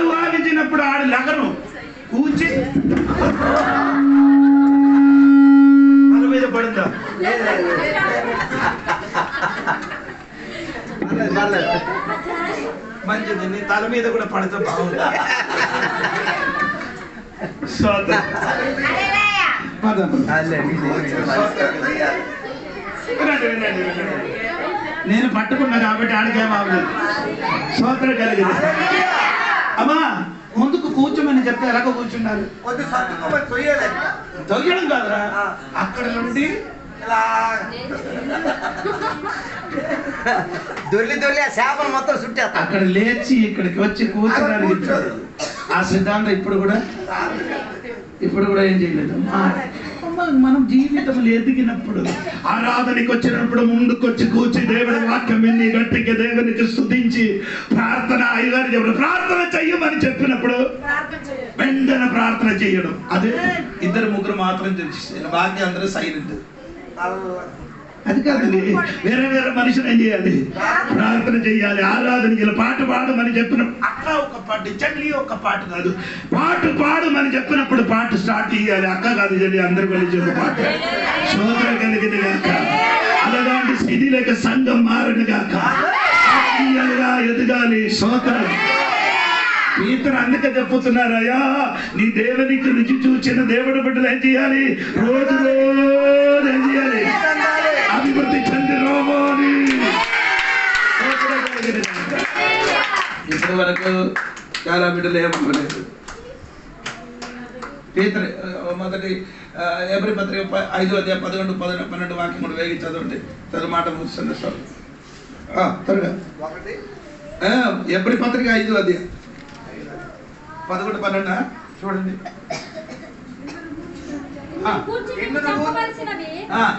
Speaker 1: ఆహ్వానించినప్పుడు ఆడు లగను కూర్చి తల మీద పడిందా? మంచిది. నీ తల మీద కూడా పడితే బాగుంది. నేను పట్టుకున్నా కాబట్టి ఆడికేం అవ్వలేదు. స్తోత్రం కలిగింది. అమ్మా ముందుకు కూర్చోమని చెప్తే ఎలాగో కూర్చున్నారు. తొయ్యడం కాదురా, అక్కడ నుండి
Speaker 5: దొల్లి దొల్లి ఆ చేపలు మొత్తం చుట్టేస్తా.
Speaker 1: అక్కడ లేచి ఇక్కడికి వచ్చి కూర్చోడానికి ఆ సిద్ధాంతం ఇప్పుడు కూడా ఏం చేయలేదు. మనం జీవితంలో ఎదిగినప్పుడు ఆరాధనకి వచ్చినప్పుడు ముందుకొచ్చి కూర్చి దేవుడి వాక్యం విని గట్టిగా దేవునికి స్తుతించి ప్రార్థన అయ్యగారు చెప్పడం ప్రార్థన చెయ్యమని చెప్పినప్పుడు వెంటనే ప్రార్థన చేయడం. అదే 2-3 మాత్రం తెలిసి బాకీ అందరూ సైలెంట్. అది కాదండి, వేరే వేరే మనుషులు ఏం చేయాలి? ప్రార్థన చేయాలి, ఆరాధన చేయాలి, పాట పాడమని చెప్పిన అక్క ఒక పాట, చెల్లి ఒక పాట కాదు, పాట పాడమని చెప్పినప్పుడు పాట స్టార్ట్ చేయాలి. అక్క కాదు చెల్లి, అందరు కలిసి ఒక పాట. స్తోత్రం కలిగింది గాక. అలాంటి స్థితిలోకి సంఘం మారను గాక. ఆత్మీయంగా ఎదగాలి. స్తోత్రం. పీతరు అందుకే చెప్పుతున్నారు, అయ్యా నీ దేవునికి రుచి చూచిన దేవుడి బిడ్డలు ఏం చేయాలి? రోజు రోజు ఏం చేయాలి? అభివృద్ధి చెంది రోమోని. ఇప్పటి వరకు చాలా బిడ్డలు ఏమవ్వలేదు. పీతరు మొదటి ఎబ్రీ పత్రిక 5వ అధ్యాయం 11, 12 వాక్యం కూడా వేగి చదవండి. తన మాట ముగిస్తుంది సార్ త్వరగా. ఎబ్రీ పత్రిక 5వ అధ్యాయం 11, 12 చూడండి.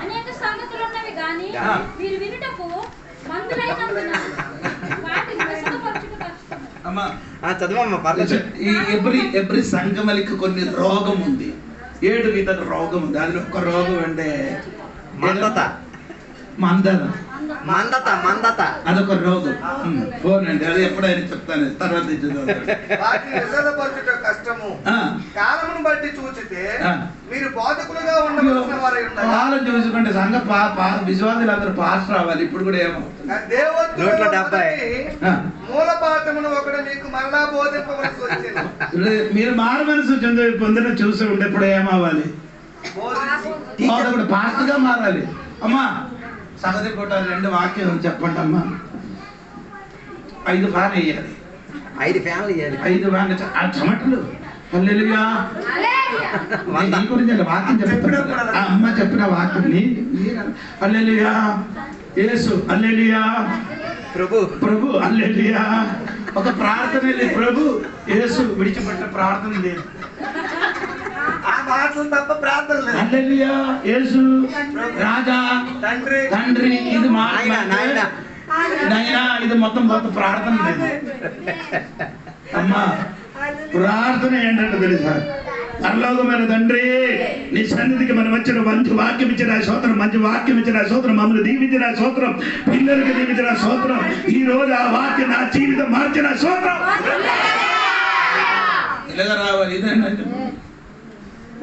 Speaker 2: అనేక సంగతులు ఉన్నవి గాని మీరు వినుటకు మందులైనందున వాటిని విశదపరచుట కష్టం.
Speaker 1: అమ్మా
Speaker 5: చదవమ్మా పర్లేదు.
Speaker 1: ఈ ఎబ్రీ సంఘములకు కొన్ని రోగం ఉంది. 7 విధాల రోగం ఉంది. అందులో ఒక రోగం అంటే
Speaker 5: మందత
Speaker 1: అదొక రోగం. పోనండి, అది ఎప్పుడైనా చెప్తాను, తర్వాత
Speaker 3: కష్టము. కాలమును బట్టి చూచితే మీరు బాధకులుగా ఉండవలసిన వారై ఉన్నారు.
Speaker 1: కాలం చూసుకుంటే సంఘ విశ్వాసులు అందరూ పాస్ రావాలి. ఇప్పుడు కూడా ఏమో
Speaker 3: మూల పాఠమును ఒకడు మీకు మరలా బోధింపవలసి వచ్చింది.
Speaker 1: మీరు మారు మనసు పొందిన చూసి ఉంటే ఇప్పుడు ఏమవ్వాలి? బోధకుడు పాస్ గా మారాలి. అమ్మా సహోదరి కొట్టాలి 2 వాక్యం చెప్పండి అమ్మా. 5 ఫ్యాన్ వేయాలి.
Speaker 5: 5 ఫ్యాన్లు వేయాలి.
Speaker 1: 5 ఫ్యాన్లు ఆ చెమటలు. హల్లెలూయా. నీ గురించి వాక్యం చెప్తాను. అమ్మ చెప్పిన వాక్యం హల్లెలూయా. యేసు హల్లెలూయా. ప్రభు హల్లెలూయా. ఒక ప్రార్థన లేదు. ప్రభు యేసు విడిచిపెట్ట ప్రార్థన లేదు.
Speaker 3: ఆ మాటలు తప్ప ప్రార్థన లేదు.
Speaker 1: హల్లెలూయా. యేసు రాజా తండ్రి ఇది నాయనా ఇది మొత్తం ప్రార్థన లేదు. అమ్మా ప్రార్థన ఏంటంటే తెలుసా? పరలోకమైన తండ్రి నీ సన్నిధికి మనం వచ్చిన మంచి వాక్యం ఇచ్చిన స్తోత్రం, మంచి వాక్యం ఇచ్చిన స్తోత్రం, మమ్మల్ని దీవించిన స్తోత్రం, పిల్లలకి దీవించిన స్తోత్రం, ఈ రోజు ఆ వాక్యం నా జీవితం మార్చిన స్తోత్రం. ఇలాగ రావాలి. ఇదేంటంటే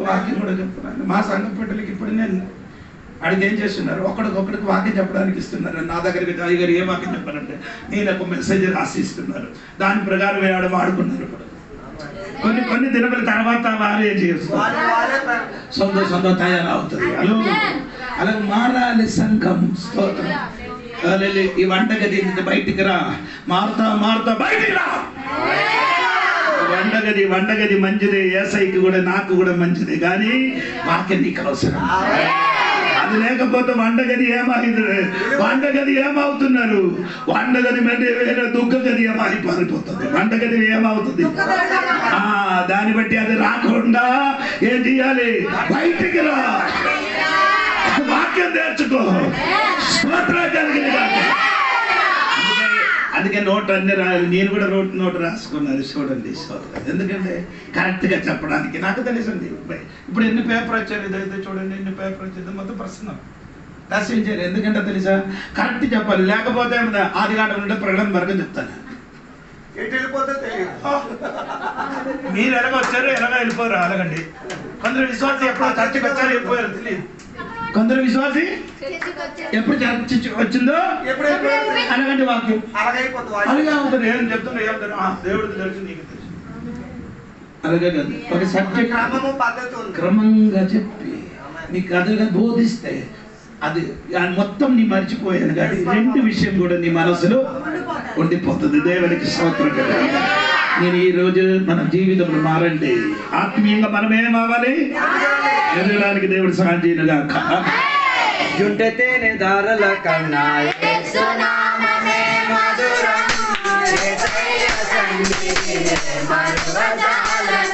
Speaker 1: వాక్యం కూడా చెప్తున్నాను. మా సంఘ బిడ్డలకి ఇప్పుడు నేను అడిగి ఏం చేస్తున్నారు? ఒకడికొకడికి వాక్యం చెప్పడానికి ఇస్తున్నారు. నా దగ్గరికి గారు ఏ వాక్యం చెప్పారంటే నేను ఒక మెసేజ్ రాసి ఇస్తున్నారు. దాని ప్రకారం వేయడం వాడుకున్నారు. ఇప్పుడు కొన్ని దినముల తర్వాత వారే చేస్తారు, సొంత తయారవుతుంది. అలా మారాలి సంఘం. స్తోత్రం. ఈ వంటగది బయటికి రా. మారుతా బయటికి రా. వంటగది మంచిదే, ఏసైకి కూడా నాకు కూడా మంచిదే, కానీ వాక్యం నీకు అవసరం. అది లేకపోతే వంటగది ఏమవుతున్నారు? వంటగది అంటే వేరే దుఃఖ గది ఏమై పారిపోతుంది. వంటగది ఏమవుతుంది? దాన్ని బట్టి అది రాకుండా ఏం చేయాలి? బయటికి రా. వాక్యం నేర్చుకో. స్తోత్రం కలిగిన అందుకే నోట్ అన్ని రాయాలి. నేను కూడా నోట్ రాసుకున్నది. చూడండి స్తోత్రం. ఎందుకంటే కరెక్ట్గా చెప్పడానికి నాకు తెలిసింది. ఇప్పుడు ఎన్ని పేపర్ వచ్చారు? ఇదైతే చూడండి ఎన్ని పేపర్ వచ్చేది. మొత్తం ప్రశ్న రాసించారు. ఎందుకంటే తెలుసా? కరెక్ట్ చెప్పాలి. లేకపోతే ఆది గంట నుండి ప్రకటన వరకు చెప్తాను. మీరు ఎలాగ వచ్చారు, ఎలాగ వెళ్ళిపోయారు అలాగండి. కొందరు విశ్వాసం ఎప్పుడో చర్చకి వచ్చారు, వెళ్ళిపోయారు తెలియదు. కొందరు విశ్వాసి ఎప్పుడు చర్చ వచ్చిందో అలాగంటే వాక్యం అలాగే అవుతుంది. ఏం చెప్తున్నా దేవుడికి తెలుసు, నీకు తెలుసు. అలాగే కాదు, ఒక సబ్జెక్ట్ క్రమంగా చెప్పి నీకు అదుగా బోధిస్తే అది మొత్తం నీ మర్చిపోయాను, కానీ 2 విషయం కూడా నీ మనసులో ఉండిపోతుంది. దేవునికి స్తోత్రం. నేను ఈ రోజు మన జీవితంలో మారండి. ఆత్మీయంగా మనం ఏమవ్వాలి? ఎదగడానికి దేవుడు సహాయం చేయనుగాక.
Speaker 5: జుంటతేనే దారల కన్నా యేసు నామమే మధురం, యేసయ్య సన్నిధినే మరువజాలను.